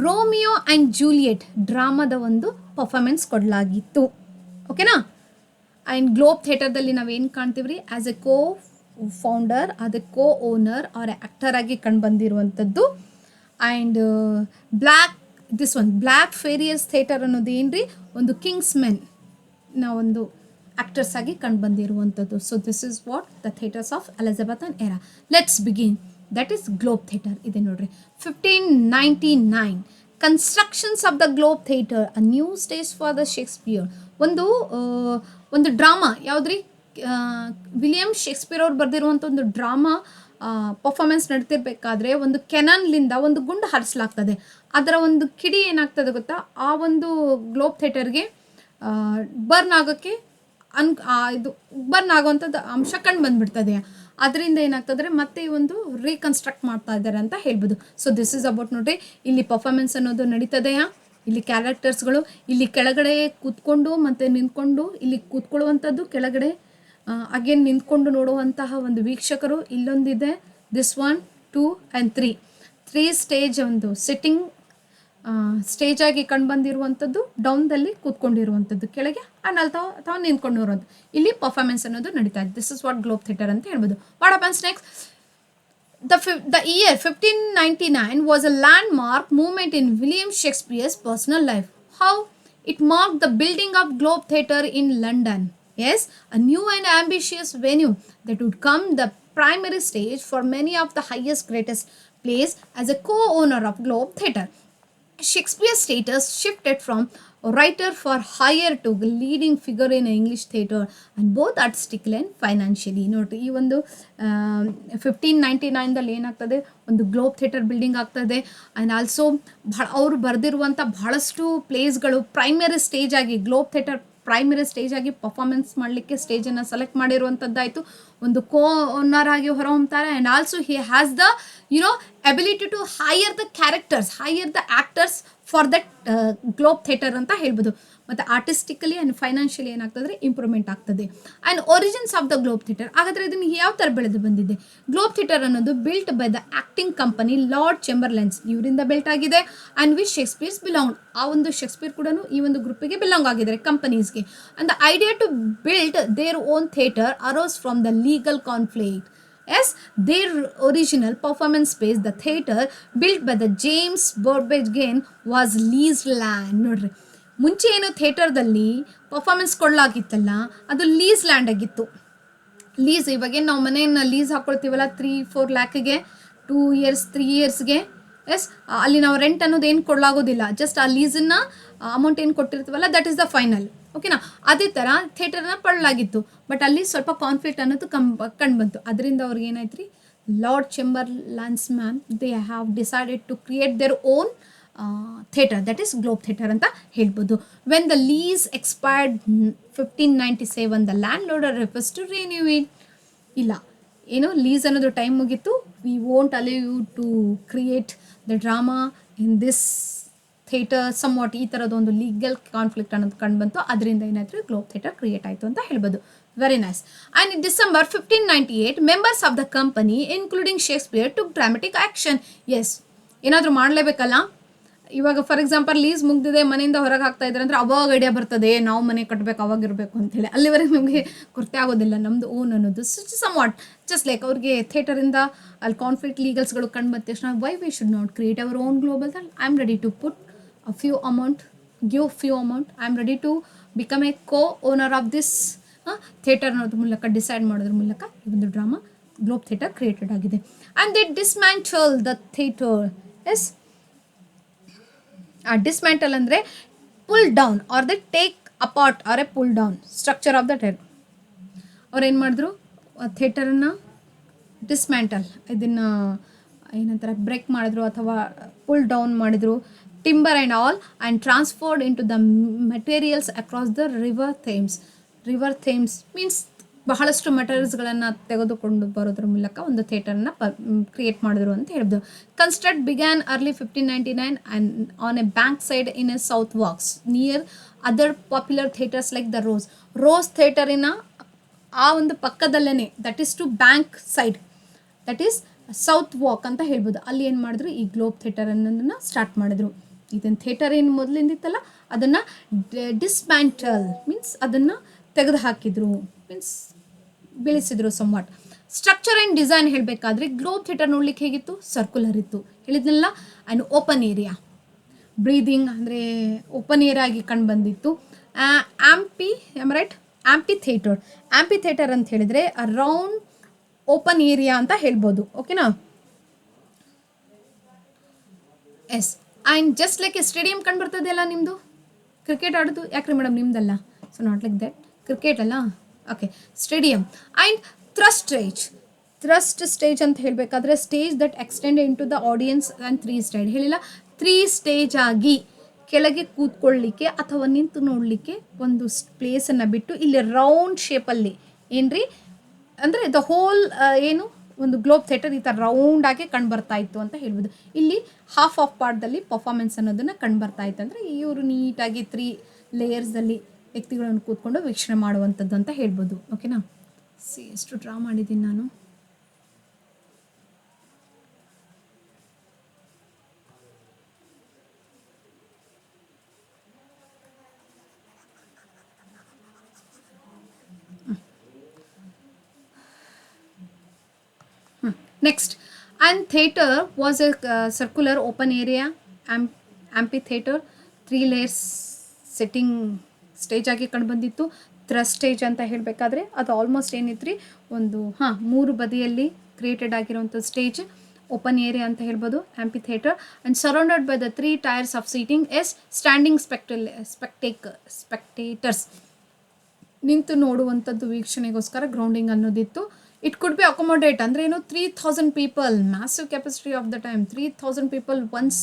ರೋಮಿಯೋ ಆ್ಯಂಡ್ ಜೂಲಿಯೆಟ್ ಡ್ರಾಮಾದ ಒಂದು ಪರ್ಫಾರ್ಮೆನ್ಸ್ ಕೊಡಲಾಗಿತ್ತು. ಓಕೆನಾ, ಆ್ಯಂಡ್ ಗ್ಲೋಬ್ ಥಿಯೇಟರ್ದಲ್ಲಿ ನಾವೇನು ಕಾಣ್ತೀವಿ ರೀ, ಆ್ಯಸ್ ಎ ಫೌಂಡರ್, ಅದೇ ಓನರ್ ಆರ್ ಆ್ಯಕ್ಟರ್ ಆಗಿ ಕಂಡು ಬಂದಿರುವಂಥದ್ದು. ಆ್ಯಂಡ್ ಬ್ಲ್ಯಾಕ್ ಫೇರಿಯರ್ಸ್ ಥಿಯೇಟರ್ ಅನ್ನೋದು ಏನು ರೀ, ಒಂದು ಕಿಂಗ್ಸ್ ಮೆನ್ ಒಂದು ಆ್ಯಕ್ಟರ್ಸ್ ಆಗಿ ಕಂಡು ಬಂದಿರುವಂಥದ್ದು. So this is what the theatres of Elizabethan era. Let's begin. That is Globe theatre ಇದೆ ನೋಡ್ರಿ. 1599 constructions of the Globe theatre, a new stage for the Shakespeare. ಒಂದು ಡ್ರಾಮಾ ಯಾವುದ್ರಿ, ವಿಲಿಯಂ ಶೇಕ್ಸ್ಪಿಯರ್ ಅವ್ರು ಬರೆದಿರುವಂಥ ಒಂದು ಡ್ರಾಮಾ ಪರ್ಫಾರ್ಮೆನ್ಸ್ ನಡ್ತಿರ್ಬೇಕಾದ್ರೆ ಒಂದು ಕೆನನ್ಲಿಂದ ಒಂದು ಗುಂಡು ಹಾರಿಸಲಾಗ್ತದೆ. ಅದರ ಒಂದು ಕಿಡಿ ಏನಾಗ್ತದೆ ಗೊತ್ತಾ, ಆ ಒಂದು ಗ್ಲೋಬ್ ಥಿಯೇಟರ್ಗೆ ಬರ್ನ್ ಆಗೋಕ್ಕೆ ಇದು ಬರ್ನ್ ಆಗುವಂಥದ್ದು ಅಂಶ ಕಂಡು ಬಂದುಬಿಡ್ತದೆ. ಅದರಿಂದ ಏನಾಗ್ತದೆ ಮತ್ತೆ ಈ ಒಂದು ರೀಕನ್ಸ್ಟ್ರಕ್ಟ್ ಮಾಡ್ತಾ ಇದ್ದಾರೆ ಅಂತ ಹೇಳ್ಬೋದು. ಸೊ ದಿಸ್ ಇಸ್ ಅಬೌಟ್ ನೋಡ್ರಿ, ಇಲ್ಲಿ ಪರ್ಫಾರ್ಮೆನ್ಸ್ ಅನ್ನೋದು ನಡೀತದೆಯಾ, ಇಲ್ಲಿ ಕ್ಯಾರೆಕ್ಟರ್ಸ್ಗಳು, ಇಲ್ಲಿ ಕೆಳಗಡೆ ಕೂತ್ಕೊಂಡು ಮತ್ತು ನಿಂತ್ಕೊಂಡು, ಇಲ್ಲಿ ಕೂತ್ಕೊಳ್ಳುವಂಥದ್ದು ಕೆಳಗಡೆ ಅಗೇನ್ ನಿಂತ್ಕೊಂಡು ನೋಡುವಂತಹ ಒಂದು ವೀಕ್ಷಕರು ಇಲ್ಲೊಂದಿದೆ. ದಿಸ್ 1, 2 and 3 ಸ್ಟೇಜ್ ಒಂದು ಸಿಟ್ಟಿಂಗ್ ಸ್ಟೇಜ್ ಆಗಿ ಕಂಡು ಬಂದಿರುವಂಥದ್ದು, ಡೌನ್ದಲ್ಲಿ ಕೂತ್ಕೊಂಡಿರುವಂಥದ್ದು ಕೆಳಗೆ, ಆ್ಯಂಡ್ ಅಥವಾ ನಿಂತ್ಕೊಂಡಿರುವಂಥದ್ದು, ಇಲ್ಲಿ ಪರ್ಫಾರ್ಮೆನ್ಸ್ ಅನ್ನೋದು ನಡೀತಾ ಇದೆ. This is what globe theatre ಅಂತ ಹೇಳ್ಬೋದು. What happens next? The year 1599 was a landmark moment in William Shakespeare's personal life. How? It marked the building of Globe Theatre in London. Yes, a new and ambitious venue that would come the primary stage for many of the highest, greatest plays. As a co-owner of Globe Theatre, Shakespeare's status shifted from writer for hire to leading figure in English theatre, and both artistically and financially. ನೋಡ್ರಿ, ಈ ಒಂದು 1599ದಲ್ಲಿ ಏನಾಗ್ತದೆ, ಒಂದು Globe theatre building ಆಗ್ತದೆ. And also ಅವರು ಬರೆದಿರುವಂಥ ಬಹಳಷ್ಟು ಪ್ಲೇಸ್ಗಳು ಪ್ರೈಮರಿ ಸ್ಟೇಜ್ ಆಗಿ, ಗ್ಲೋಬ್ ಥಿಯೇಟರ್ ಪ್ರೈಮರಿ ಸ್ಟೇಜ್ ಆಗಿ ಪರ್ಫಾರ್ಮೆನ್ಸ್ ಮಾಡಲಿಕ್ಕೆ ಸ್ಟೇಜನ್ನು ಸೆಲೆಕ್ಟ್ ಮಾಡಿರುವಂಥದ್ದಾಯಿತು. ಒಂದು ಓನರ್ ಆಗಿ ಹೊರಹೊಮ್ತಾರೆ. And also he has the ability to hire the characters, hire the actors for that Globe theatre ಅಂತ ಹೇಳ್ಬೋದು. ಮತ್ತು ಆರ್ಟಿಸ್ಟಿಕಲಿ ಆ್ಯಂಡ್ ಫೈನಾನ್ಷಿಯಲಿ ಏನಾಗ್ತದೆ, ಇಂಪ್ರೂವ್ಮೆಂಟ್ ಆಗ್ತದೆ. And origins of the Globe theatre, ಹಾಗಾದರೆ ಇದನ್ನು ಯಾವ ಥರ ಬೆಳೆದು ಬಂದಿದೆ? ಗ್ಲೋಬ್ ಥಿಯೇಟರ್ ಅನ್ನೋದು built by the acting company Lord Chamberlain's, ಇವರಿಂದ ಬಿಲ್ಟ್ ಆಗಿದೆ. ಆ್ಯಂಡ್ ವಿಚ್ ಶೇಕ್ಸ್ಪಿಯರ್ಸ್ ಬಿಲಾಂಗ್, ಆ ಒಂದು ಶೇಕ್ಸ್ಪಿಯರ್ ಕೂಡ ಈ ಒಂದು ಗ್ರೂಪಿಗೆ ಬಿಲಾಂಗ್ ಆಗಿದ್ದಾರೆ, ಕಂಪನೀಸ್ಗೆ. And the idea to build their own theatre arose from the legal conflict. Yes, their original performance space, the theatre built by the James Burbage was leased land. ನೋಡ್ರಿ, ಮುಂಚೆ ಏನು ಥಿಯೇಟರ್ದಲ್ಲಿ ಪರ್ಫಾರ್ಮೆನ್ಸ್ ಕೊಡಲಾಗಿತ್ತಲ್ಲ, ಅದು ಲೀಸ್ ಲ್ಯಾಂಡ್ ಆಗಿತ್ತು. Lease, ಇವಾಗೇನು ನಾವು ಮನೆಯನ್ನು lease ಹಾಕ್ಕೊಳ್ತೀವಲ್ಲ 3-4 ಲ್ಯಾಕಿಗೆ 2 years 3 yearsಗೆ. S, ಅಲ್ಲಿ ನಾವು ರೆಂಟ್ ಅನ್ನೋದು ಏನು ಕೊಡಲಾಗೋದಿಲ್ಲ, ಜಸ್ಟ್ ಆ ಲೀಸನ್ನು ಅಮೌಂಟ್ ಏನು ಕೊಟ್ಟಿರ್ತೀವಲ್ಲ ದಟ್ ಈಸ್ ದ ಫೈನಲ್. ಓಕೆನಾ? ಅದೇ ಥರ ಥಿಯೇಟರ್ನ ಪಡಲಾಗಿತ್ತು. ಬಟ್ ಅಲ್ಲಿ ಸ್ವಲ್ಪ ಕಾನ್ಫ್ಲಿಕ್ಟ್ ಅನ್ನೋದು ಕಂಡು ಬಂತು. ಅದರಿಂದ ಅವ್ರಿಗೆ ಏನಾಯ್ತು ರೀ, Lord Chamberlain's man they have decided to create their own theatre, that is Globe theatre ಅಂತ ಹೇಳ್ಬೋದು. When the lease expired 1597, the landlord refuse to renew it. ಇಲ್ಲ, ಏನೋ ಲೀಸ್ ಅನ್ನೋದು ಟೈಮ್ ಮುಗಿತ್ತು, we won't allow you to create the drama in this theatre somewhat, ಈ ಥರದ ಒಂದು legal conflict ಅನ್ನೋದು ಕಂಡು ಬಂತು. ಅದರಿಂದ ಏನಾಯ್ತು, ಗ್ಲೋಬ್ ಥಿಯೇಟರ್ ಕ್ರಿಯೇಟ್ ಆಯಿತು ಅಂತ ಹೇಳ್ಬೋದು. Very nice. And in December 1598 members of the company including Shakespeare to dramatic action. Yes, ಏನಾದರೂ ಮಾಡಲೇಬೇಕಲ್ಲ. ಇವಾಗ ಫಾರ್ ಎಕ್ಸಾಂಪಲ್ ಲೀಸ್ ಮುಗ್ದಿದೆ, ಮನೆಯಿಂದ ಹೊರಗೆ ಹಾಕ್ತಾ ಇದ್ದಾರೆ ಅಂದರೆ ಅವಾಗ ಐಡಿಯಾ ಬರ್ತದೆ, ನಾವು ಮನೆ ಕಟ್ಟಬೇಕು, ಅವಾಗಿರಬೇಕು ಅಂತೇಳಿ. ಅಲ್ಲಿವರೆಗೆ ನಮಗೆ ಕೊರತೆ ಆಗೋದಿಲ್ಲ ನಮ್ಮದು ಓನ್ ಅನ್ನೋದು. ಸಮ್ವಾಟ್ ಜಸ್ಟ್ ಲೈಕ್ ಅವ್ರಿಗೆ ಥಿಯೇಟರಿಂದ ಅಲ್ಲಿ ಕಾನ್ಫ್ಲಿಕ್ಟ್ ಲೀಗಲ್ಸ್ಗಳು ಕಂಡು ಬಂದ ತಕ್ಷಣ why we should not create our own global. I am ready to put a few amount, give few amount, I am ready to become a co-owner of this theatre ಅನ್ನೋದ್ರ ಮೂಲಕ decide ಮಾಡೋದ್ರ ಮೂಲಕ ಈ ಒಂದು drama globe theatre created ಆಗಿದೆ. And they dismantle the theatre. Yes, ಆ dismantle ಅಂದರೆ pull down or the take apart or a pull down structure of the theatre. ಅವ್ರು ಏನು ಮಾಡಿದ್ರು, ಥಿಯೇಟರನ್ನು ಡಿಸ್ಮ್ಯಾಂಟಲ್, ಇದನ್ನು ಏನಂತಾರೆ, ಬ್ರೇಕ್ ಮಾಡಿದ್ರು ಅಥವಾ ಪುಲ್ ಡೌನ್ ಮಾಡಿದರು, timber and all, and transferred into the materials across the river Thames. River Thames means ಬಹಳಷ್ಟು ಮೆಟೀರಿಯಲ್ಸ್ಗಳನ್ನು ತೆಗೆದುಕೊಂಡು ಬರೋದ್ರ ಮೂಲಕ ಒಂದು ಥಿಯೇಟರ್ನ ಕ್ರಿಯೇಟ್ ಮಾಡಿದ್ರು ಅಂತ ಹೇಳಿದ್ರು. Construct began early 1599 and on a Bankside in a Southwark near other popular theatres like the Rose ಥಿಯೇಟರಿನ ಆ ಒಂದು ಪಕ್ಕದಲ್ಲೇ, that is to Bankside, that is Southwark ಅಂತ ಹೇಳ್ಬೋದು. ಅಲ್ಲಿ ಏನು ಮಾಡಿದ್ರು, ಈ ಗ್ಲೋಬ್ ಥಿಯೇಟರ್ ಅನ್ನೋದನ್ನು ಸ್ಟಾರ್ಟ್ ಮಾಡಿದ್ರು. ಇದನ್ನು ಥಿಯೇಟರ್ ಏನು ಮೊದಲಿಂದಿತ್ತಲ್ಲ ಅದನ್ನು ಡಿಸ್ಮ್ಯಾಂಟಲ್ ಮೀನ್ಸ್ ಅದನ್ನು ತೆಗೆದು ಹಾಕಿದ್ರು, ಮೀನ್ಸ್ ಬೀಳಿಸಿದ್ರು ಸಮ್ವಾಟ್. ಸ್ಟ್ರಕ್ಚರ್ ಆ್ಯಂಡ್ ಡಿಸೈನ್ ಹೇಳಬೇಕಾದ್ರೆ ಗ್ಲೋಬ್ ಥಿಯೇಟರ್ ನೋಡ್ಲಿಕ್ಕೆ ಹೇಗಿತ್ತು, ಸರ್ಕ್ಯುಲರ್ ಇತ್ತು ಹೇಳಿದ್ನಲ್ಲ. ಆ್ಯಂಡ್ ಓಪನ್ ಏರಿಯಾ, ಬ್ರೀದಿಂಗ್ ಅಂದರೆ ಓಪನ್ ಏರಿಯಾ ಆಗಿ ಕಂಡು ಬಂದಿತ್ತು. ಆಂಪಿ ಥಿಯೇಟರ್, ಆಂಪಿ ಥಿಯೇಟರ್ ಅಂತ ಹೇಳಿದರೆ ರೌಂಡ್ ಓಪನ್ ಏರಿಯಾ ಅಂತ ಹೇಳ್ಬೋದು. ಓಕೆನಾ, yes. And just like a stadium ಕಂಡು ಬರ್ತದೆ ಅಲ್ಲ ನಿಮ್ಮದು, ಕ್ರಿಕೆಟ್ ಆಡೋದು ಯಾಕ್ರಿ ಮೇಡಮ್ ನಿಮ್ದಲ್ಲ, so not like that, cricket ಅಲ್ಲ, okay, stadium. And thrust stage ಅಂತ ಹೇಳಬೇಕಾದ್ರೆ stage that extend into the audience and 3 stage ಹೇಳಿಲ್ಲ, 3 ಸ್ಟೇಜ್ ಆಗಿ ಕೆಳಗೆ ಕೂತ್ಕೊಳ್ಳಿಕ್ಕೆ ಅಥವಾ ನಿಂತು ನೋಡಲಿಕ್ಕೆ ಒಂದು ಪ್ಲೇಸನ್ನು ಬಿಟ್ಟು ಇಲ್ಲಿ ರೌಂಡ್ ಶೇಪಲ್ಲಿ ಏನ್ರಿ ಅಂದರೆ ದ ಹೋಲ್ ಏನು ಒಂದು ಗ್ಲೋಬ್ ಥಿಯೇಟರ್ ಈ ಥರ ರೌಂಡಾಗಿ ಕಂಡುಬರ್ತಾ ಇತ್ತು ಅಂತ ಹೇಳ್ಬೋದು. ಇಲ್ಲಿ ಹಾಫ್ ಆಫ್ ಪಾರ್ಟ್ದಲ್ಲಿ ಪರ್ಫಾರ್ಮೆನ್ಸ್ ಅನ್ನೋದನ್ನು ಕಂಡುಬರ್ತಾ ಇತ್ತು. ಅಂದರೆ ಇವರು ನೀಟಾಗಿ 3 ಲೇಯರ್ಸ್ದಲ್ಲಿ ವ್ಯಕ್ತಿಗಳನ್ನು ಕೂತ್ಕೊಂಡು ವೀಕ್ಷಣೆ ಮಾಡುವಂಥದ್ದು ಅಂತ ಹೇಳ್ಬೋದು. ಓಕೆನಾ, ಎಷ್ಟು ಡ್ರಾ ಮಾಡಿದ್ದೀನಿ ನಾನು. Next, and theatre was a circular open area amphitheater, 3 layers setting stage ಆಗಿ ಕಂಡು ಬಂದಿತ್ತು. ಥ್ರಸ್ಟ್ ಸ್ಟೇಜ್ ಅಂತ ಹೇಳಬೇಕಾದ್ರೆ ಅದು ಆಲ್ಮೋಸ್ಟ್ ಏನಿತ್ತು ರೀ, ಒಂದು 3 ಬದಿಯಲ್ಲಿ ಕ್ರಿಯೇಟೆಡ್ ಆಗಿರುವಂಥ ಸ್ಟೇಜ್, ಓಪನ್ ಏರಿಯಾ ಅಂತ ಹೇಳ್ಬೋದು, amphitheatre. And surrounded by the 3 tiers of seating as standing spectators, ನಿಂತು ನೋಡುವಂಥದ್ದು ವೀಕ್ಷಣೆಗೋಸ್ಕರ ಗ್ರೌಂಡಿಂಗ್ ಅನ್ನೋದಿತ್ತು. ಇಟ್ ಕುಡ್ ಬಿ ಅಕೊಮೊಡೇಟ್ ಅಂದರೆ ಏನು, 3000 people, massive capacity of the time, 3000 people once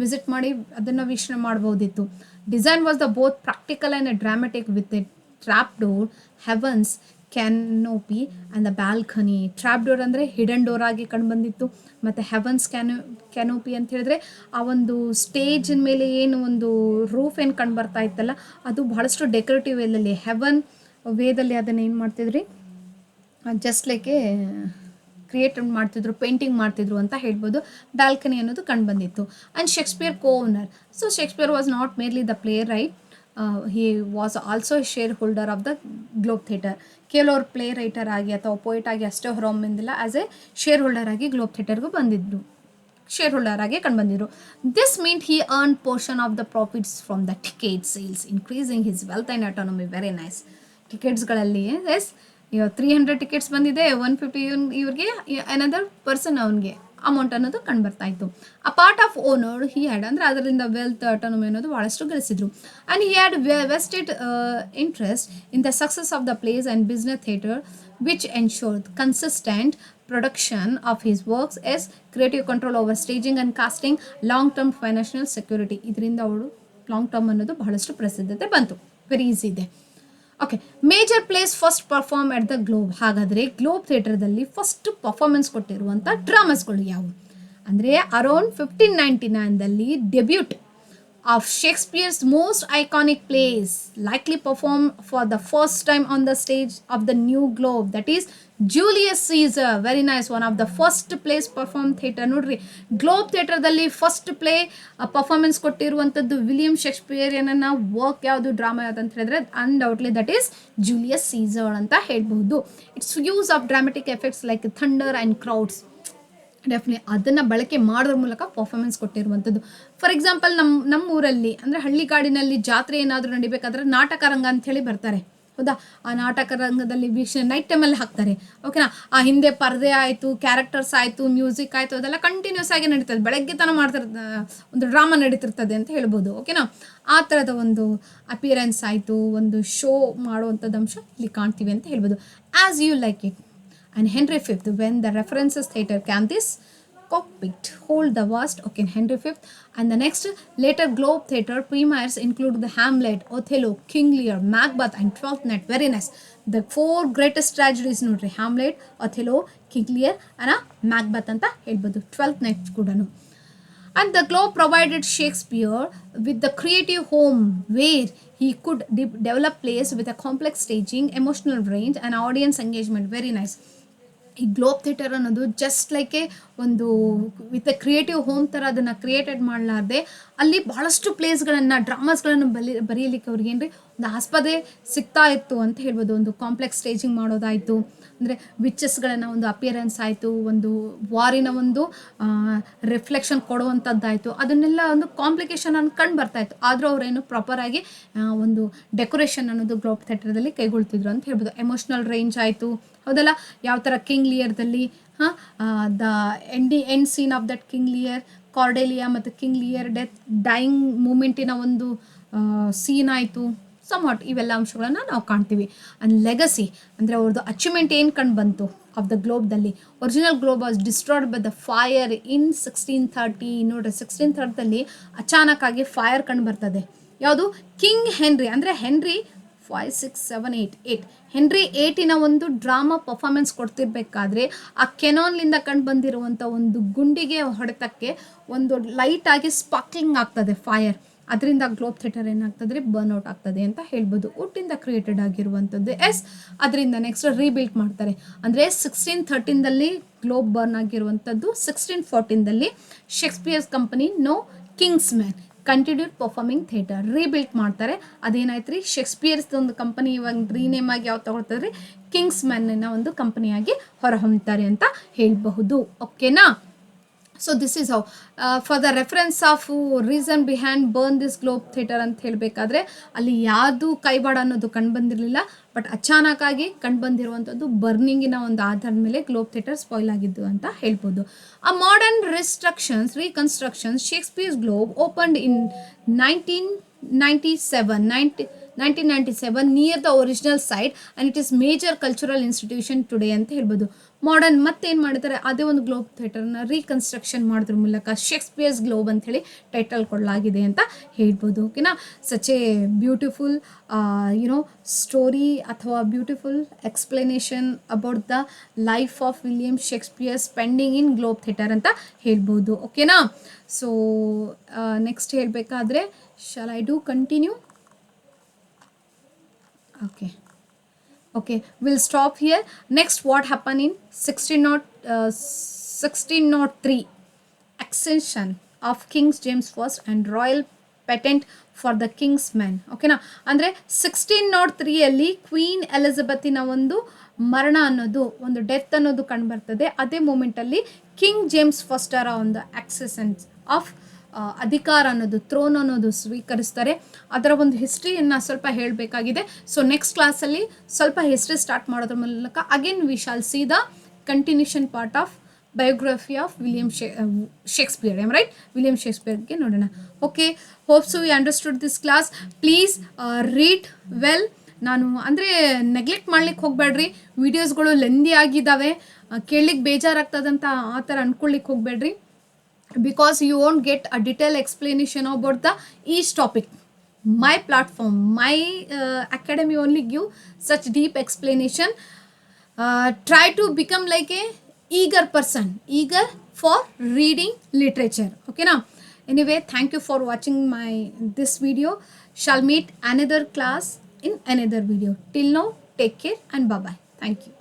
visit ಮಾಡಿ ಅದನ್ನು ವೀಕ್ಷಣೆ ಮಾಡ್ಬೋದಿತ್ತು. Design was the both practical and a dramatic with a trap door, heavens, canopy and the balcony. Trap door ಅಂದರೆ hidden door ಆಗಿ ಕಂಡು ಬಂದಿತ್ತು, ಮತ್ತು ಹೆವನ್ಸ್ ಕ್ಯಾನೋಪಿ ಅಂತ ಹೇಳಿದ್ರೆ ಆ ಒಂದು ಸ್ಟೇಜಿನ ಮೇಲೆ ಏನು ಒಂದು ರೂಫ್ ಏನು ಕಂಡು ಬರ್ತಾ ಇತ್ತಲ್ಲ ಅದು ಬಹಳಷ್ಟು ಡೆಕೋರೇಟಿವ್ ವೇದಲ್ಲಿ, ಹೆವನ್ ವೇದಲ್ಲಿ ಅದನ್ನು ಏನು ಮಾಡ್ತಿದ್ರಿ, ಜಸ್ಟ್ ಲೈಕ್ ಕ್ರಿಯೇಟ್ ಮಾಡ್ತಿದ್ರು, ಪೇಂಟಿಂಗ್ ಮಾಡ್ತಿದ್ರು ಅಂತ ಹೇಳ್ಬೋದು. ಬ್ಯಾಲ್ಕನಿ ಅನ್ನೋದು ಕಂಡು ಬಂದಿತ್ತು. And Shakespeare co-owner, so Shakespeare was not merely the playwright, he was also shareholder of the Globe theatre. ಕೇವಲ ಅವ್ರು ಪ್ಲೇ ರೈಟರ್ ಆಗಿ ಅಥವಾ ಪೋಯಿಟ್ ಆಗಿ ಅಷ್ಟೇ ಹೊರಹೊಮ್ಮಿಂದಿಲ್ಲ, ಆ್ಯಸ್ ಎ ಶೇರ್ ಹೋಲ್ಡರ್ ಆಗಿ ಗ್ಲೋಬ್ ಥಿಯೇಟರ್ಗೂ ಬಂದಿದ್ರು, ಶೇರ್ ಹೋಲ್ಡರ್ ಆಗಿ ಕಂಡು ಬಂದಿದ್ರು. This meant he earn portion of the profits from the ticket sales, increasing his wealth and autonomy. Very nice. ಟಿಕೆಟ್ಸ್ಗಳಲ್ಲಿ ಎಸ್ 300 ಟಿಕೆಟ್ಸ್ ಬಂದಿದೆ, 150 ಇವ್ರಿಗೆ, ಅನದರ್ ಪರ್ಸನ್ ಅವನಿಗೆ ಅಮೌಂಟ್ ಅನ್ನೋದು ಕಂಡು ಬರ್ತಾ ಇತ್ತು. A part of owner he had, ಅಂದರೆ ಅದರಿಂದ ವೆಲ್ತ್ ಅಟಾನಮಿ ಅನ್ನೋದು ಭಾಳಷ್ಟು ಗಳಿಸಿದ್ರು. And he had vested interest in the success of the plays and business theatre which ensured consistent production of his works as creative control over staging and casting, long term financial security. ಇದರಿಂದ ಅವಳು long term ಅನ್ನೋದು ಬಹಳಷ್ಟು ಪ್ರಸಿದ್ಧತೆ ಬಂತು. Very easy ಇದೆ. Okay, major plays first perform at the Globe. ಹಾಗಾದರೆ globe ಥಿಯೇಟರ್ದಲ್ಲಿ first performance ಕೊಟ್ಟಿರುವಂಥ ಡ್ರಾಮಾಸ್ಗಳು ಯಾವುವು ಅಂದರೆ ಅರೌಂಡ್ 1599ದಲ್ಲಿ debut of Shakespeare's most iconic plays likely performed for the first time on the stage of the new globe, that is Julius Caesar. Very nice, one of the first plays performed theatre. ನೋಡ್ರಿ, Globe ಥಿಯೇಟರ್ದಲ್ಲಿ first play performance ಕೊಟ್ಟಿರುವಂಥದ್ದು William ಶೇಕ್ಸ್ಪಿಯರಿಯನ್ನ work ಯಾವುದು, drama ಯಾವುದು ಅಂತ ಹೇಳಿದ್ರೆ undoubtedly that is Julius Caesar ಅಂತ ಹೇಳ್ಬೋದು. Its use of dramatic effects like thunder and crowds, definite ಅದನ್ನು ಬಳಕೆ ಮಾಡೋದ್ರ ಮೂಲಕ ಪರ್ಫಾರ್ಮೆನ್ಸ್ ಕೊಟ್ಟಿರುವಂಥದ್ದು. ಫಾರ್ ಎಕ್ಸಾಂಪಲ್ ನಮ್ಮ ಊರಲ್ಲಿ ಅಂದರೆ ಹಳ್ಳಿಗಾಡಿನಲ್ಲಿ ಜಾತ್ರೆ ಏನಾದರೂ ನಡಿಬೇಕಾದ್ರೆ ನಾಟಕ ರಂಗ ಅಂಥೇಳಿ ಬರ್ತಾರೆ, ಹೌದಾ? ಆ ನಾಟಕ ರಂಗದಲ್ಲಿ ವೀಕ್ಷಣೆ ನೈಟ್ ಟೈಮಲ್ಲಿ ಹಾಕ್ತಾರೆ. ಓಕೆನಾ, ಆ ಹಿಂದೆ ಪರದೆ ಆಯಿತು, ಕ್ಯಾರೆಕ್ಟರ್ಸ್ ಆಯಿತು, ಮ್ಯೂಸಿಕ್ ಆಯಿತು, ಅದೆಲ್ಲ ಕಂಟಿನ್ಯೂಸ್ ಆಗಿ ನಡೀತದೆ, ಬೆಳಗ್ಗೆ ತನಕ ಮಾಡ್ತಿರ್ತಾರೆ, ಒಂದು ಡ್ರಾಮಾ ನಡೀತಿರ್ತದೆ ಅಂತ ಹೇಳ್ಬೋದು. ಓಕೆನಾ, ಆ ಥರದ ಒಂದು ಅಪಿಯರೆನ್ಸ್ ಆಯಿತು, ಒಂದು ಶೋ ಮಾಡುವಂಥದ್ದು ಅಂಶ ಇಲ್ಲಿ ಕಾಣ್ತೀವಿ ಅಂತ ಹೇಳ್ಬೋದು. As you like it. And Henry V, when the references theatre can this cockpit hold the vast, okay, Henry V. And the next later Globe Theatre premieres include the Hamlet, Othello, King Lear, Macbeth and Twelfth Night. Very nice. The 4 greatest tragedies ನೋಡ್ರಿ, Hamlet, Othello, King Lear and Macbeth ಅಂತ ಹೇಳ್ಬೋದು. 12th Night ಕೂಡನು. And the Globe provided Shakespeare with the creative home where he could develop plays with a complex staging, emotional range and audience engagement. Very nice. ಈ globe theatre ಅನ್ನೋದು just like ಒಂದು with A creative home ಥರ ಅದನ್ನು created ಮಾಡಲಾರ್ದೆ ಅಲ್ಲಿ ಭಾಳಷ್ಟು ಪ್ಲೇಸ್ಗಳನ್ನು, ಡ್ರಾಮಾಸ್ಗಳನ್ನು ಬರೆಯಲಿಕ್ಕೆ ಅವ್ರಿಗೆ ಏನು ರೀ ಒಂದು ಆಸ್ಪದೆ ಸಿಗ್ತಾ ಇತ್ತು ಅಂತ ಹೇಳ್ಬೋದು. ಒಂದು ಕಾಂಪ್ಲೆಕ್ಸ್ ಸ್ಟೇಜಿಂಗ್ ಮಾಡೋದಾಯಿತು, ಅಂದರೆ ವಿಚಸ್ಗಳನ್ನು ಒಂದು ಅಪಿಯರೆನ್ಸ್ ಆಯಿತು, ಒಂದು ವಾರಿನ ಒಂದು ರಿಫ್ಲೆಕ್ಷನ್ ಕೊಡುವಂಥದ್ದಾಯಿತು, ಅದನ್ನೆಲ್ಲ ಒಂದು ಕಾಂಪ್ಲಿಕೇಶನ್ ಅನ್ನು ಕಂಡು ಬರ್ತಾಯಿತ್ತು. ಆದರೂ ಅವರೇನು ಪ್ರಾಪರಾಗಿ ಒಂದು ಡೆಕೋರೇಷನ್ ಅನ್ನೋದು ಗ್ಲೋಬ್ ಥಿಯೇಟರ್ದಲ್ಲಿ ಕೈಗೊಳ್ತಿದ್ರು ಅಂತ ಹೇಳ್ಬೋದು. ಎಮೋಷ್ನಲ್ ರೇಂಜ್ ಆಯಿತು, ಹೌದಲ್ಲ, ಯಾವ ಥರ ಕಿಂಗ್ ಲಿಯರ್ದಲ್ಲಿ the end scene of that King Lear, Cordelia ಮತ್ತು ಕಿಂಗ್ ಲಿಯರ್ ಡೆತ್ ಡೈಯಿಂಗ್ ಮೂಮೆಂಟಿನ ಒಂದು ಸೀನ್ ಆಯಿತು, ಸಮ್ವಾಟ್ ಇವೆಲ್ಲ ಅಂಶಗಳನ್ನು ನಾವು ಕಾಣ್ತೀವಿ. ಆ್ಯಂಡ್ ಲೆಗಸಿ ಅಂದರೆ ಅವ್ರದ್ದು ಅಚೀವ್ಮೆಂಟ್ ಏನು ಕಂಡು ಬಂತು ಆಫ್ ದ ಗ್ಲೋಬ್ದಲ್ಲಿ. Original Globe was destroyed by the fire in 1630. ನೋಡ್ರಿ 1630ದಲ್ಲಿ ಅಚಾನಕ್ಕಾಗಿ ಫೈರ್ ಕಂಡು ಬರ್ತದೆ. ಯಾವುದು? ಕಿಂಗ್ ಹೆನ್ರಿ, ಅಂದರೆ ಹೆನ್ರಿ 5, 6, 7, 8 ಹೆನ್ರಿ 8ನ ಒಂದು ಡ್ರಾಮಾ ಪರ್ಫಾರ್ಮೆನ್ಸ್ ಕೊಡ್ತಿರ್ಬೇಕಾದ್ರೆ ಆ ಕೆನಾನ್ಲಿಂದ ಕಂಡು ಬಂದಿರುವಂಥ ಒಂದು ಗುಂಡಿಗೆ ಹೊಡೆತಕ್ಕೆ ಒಂದು ಲೈಟಾಗಿ ಸ್ಪಾರ್ಕ್ಲಿಂಗ್ ಆಗ್ತದೆ ಫೈರ್. ಅದರಿಂದ ಗ್ಲೋಬ್ ಥಿಯೇಟರ್ ಏನಾಗ್ತದೆ, ಬರ್ನ್ಔಟ್ ಆಗ್ತದೆ ಅಂತ ಹೇಳ್ಬೋದು. ವುಡ್ಡಿಂದ ಕ್ರಿಯೇಟೆಡ್ ಆಗಿರುವಂಥದ್ದು. ಅದರಿಂದ ನೆಕ್ಸ್ಟ್ ರೀಬಿಲ್ಟ್ ಮಾಡ್ತಾರೆ. ಅಂದರೆ 1613ದಲ್ಲಿ ಗ್ಲೋಬ್ ಬರ್ನ್ ಆಗಿರುವಂಥದ್ದು. 1614ದಲ್ಲಿ Shakespeare's company now King's man continued performing theatre rebuilt ಮಾಡ್ತಾರೆ. ಅದೇನಾಯ್ತು ರೀ, ಶೇಕ್ಸ್ಪಿಯರ್ಸ್ ಒಂದು ಕಂಪನಿ ಇವಾಗ ರೀನೇಮ್ ಆಗಿ ಯಾವ್ದು ತಗೊಳ್ತಾರೆ ರೀ, ಕಿಂಗ್ಸ್ ಮ್ಯಾನ್ನ ಒಂದು ಕಂಪನಿಯಾಗಿ ಹೊರಹೊಮ್ತಾರೆ ಅಂತ ಹೇಳಬಹುದು. ಓಕೆನಾ? So this is how for the reference of reason behind burn this globe theatre ಅಂತ ಹೇಳಬೇಕಾದ್ರೆ ಅಲ್ಲಿ ಯಾವುದು ಕೈವಾಡ ಅನ್ನೋದು ಕಂಡು ಬಂದಿರಲಿಲ್ಲ. ಬಟ್ ಅಚಾನಕ್ಕಾಗಿ ಕಂಡು ಬಂದಿರುವಂಥದ್ದು ಬರ್ನಿಂಗಿನ ಒಂದು ಆಧಾರದ ಮೇಲೆ ಗ್ಲೋಬ್ ಥಿಯೇಟರ್ ಸ್ಪಾಯ್ಲ್ ಆಗಿದ್ದು ಅಂತ ಹೇಳ್ಬೋದು. ಆ modern reconstructions Shakespeare's Globe opened in 1997 near the original site and it is major cultural institution today ಅಂತ ಹೇಳ್ಬೋದು. ಮಾಡರ್ನ್ ಮತ್ತೇನು ಮಾಡಿದ್ದಾರೆ, ಅದೇ ಒಂದು ಗ್ಲೋಬ್ ಥಿಯೇಟರ್ನ ರೀಕನ್ಸ್ಟ್ರಕ್ಷನ್ ಮಾಡೋದ್ರ ಮೂಲಕ ಶೇಕ್ಸ್ಪಿಯರ್ಸ್ ಗ್ಲೋಬ್ ಅಂಥೇಳಿ ಟೈಟಲ್ ಕೊಡಲಾಗಿದೆ ಅಂತ ಹೇಳ್ಬೋದು. ಓಕೆನಾ? ಸಚ್ ಎ ಬ್ಯೂಟಿಫುಲ್ ಸ್ಟೋರಿ ಅಥವಾ beautiful explanation about the life of William Shakespeare spending in globe theatre ಅಂತ ಹೇಳ್ಬೋದು. ಓಕೆನಾ? ಸೊ ನೆಕ್ಸ್ಟ್ ಹೇಳಬೇಕಾದ್ರೆ shall I do continue? Okay, we'll stop here. Next, what happened in 1603? Accession of King James I and royal patent for the king's man. ಓಕೆನಾ? ಅಂದರೆ 1603ಯಲ್ಲಿ queen ಎಲಿಜಬೆತಿನ ಒಂದು ಮರಣ ಅನ್ನೋದು, ಒಂದು ಡೆತ್ ಅನ್ನೋದು ಕಂಡು ಬರ್ತದೆ. ಅದೇ ಮೂಮೆಂಟಲ್ಲಿ ಕಿಂಗ್ ಜೇಮ್ಸ್ ಫಸ್ಟರ ಒಂದು ಆಕ್ಸೆಸೆನ್ಸ್ ಆಫ್ ಅಧಿಕಾರ ಅನ್ನೋದು, ಥ್ರೋನ್ ಅನ್ನೋದು ಸ್ವೀಕರಿಸ್ತಾರೆ. ಅದರ ಒಂದು ಹಿಸ್ಟ್ರಿಯನ್ನು ಸ್ವಲ್ಪ ಹೇಳಬೇಕಾಗಿದೆ. ಸೊ ನೆಕ್ಸ್ಟ್ ಕ್ಲಾಸಲ್ಲಿ ಸ್ವಲ್ಪ ಹಿಸ್ಟ್ರಿ ಸ್ಟಾರ್ಟ್ ಮಾಡೋದ್ರ ಮೂಲಕ again we shall see the continuation part of biography of William Shakespeare. Right? William ಶೇಕ್ಸ್ಪಿಯರ್ಗೆ ನೋಡೋಣ. Okay, hopes you understood this class. Please read well. ನಾನು ಅಂದರೆ ನೆಗ್ಲೆಕ್ಟ್ ಮಾಡ್ಲಿಕ್ಕೆ ಹೋಗಬೇಡ್ರಿ. ವೀಡಿಯೋಸ್ಗಳು ಲೆಂದಿ ಆಗಿದ್ದಾವೆ, ಕೇಳಲಿಕ್ಕೆ ಬೇಜಾರಾಗ್ತದಂತ ಆ ಥರ ಅಂದ್ಕೊಳ್ಳಿಕ್ಕೆ ಹೋಗಬೇಡ್ರಿ. Because you won't get a detailed explanation about the each topic. My platform, my academy only give such deep explanation. Try to become like a eager person, eager for reading literature. Okay now? Anyway, thank you for watching this video. Shall meet another class in another video. Till now, take care and bye bye. Thank you.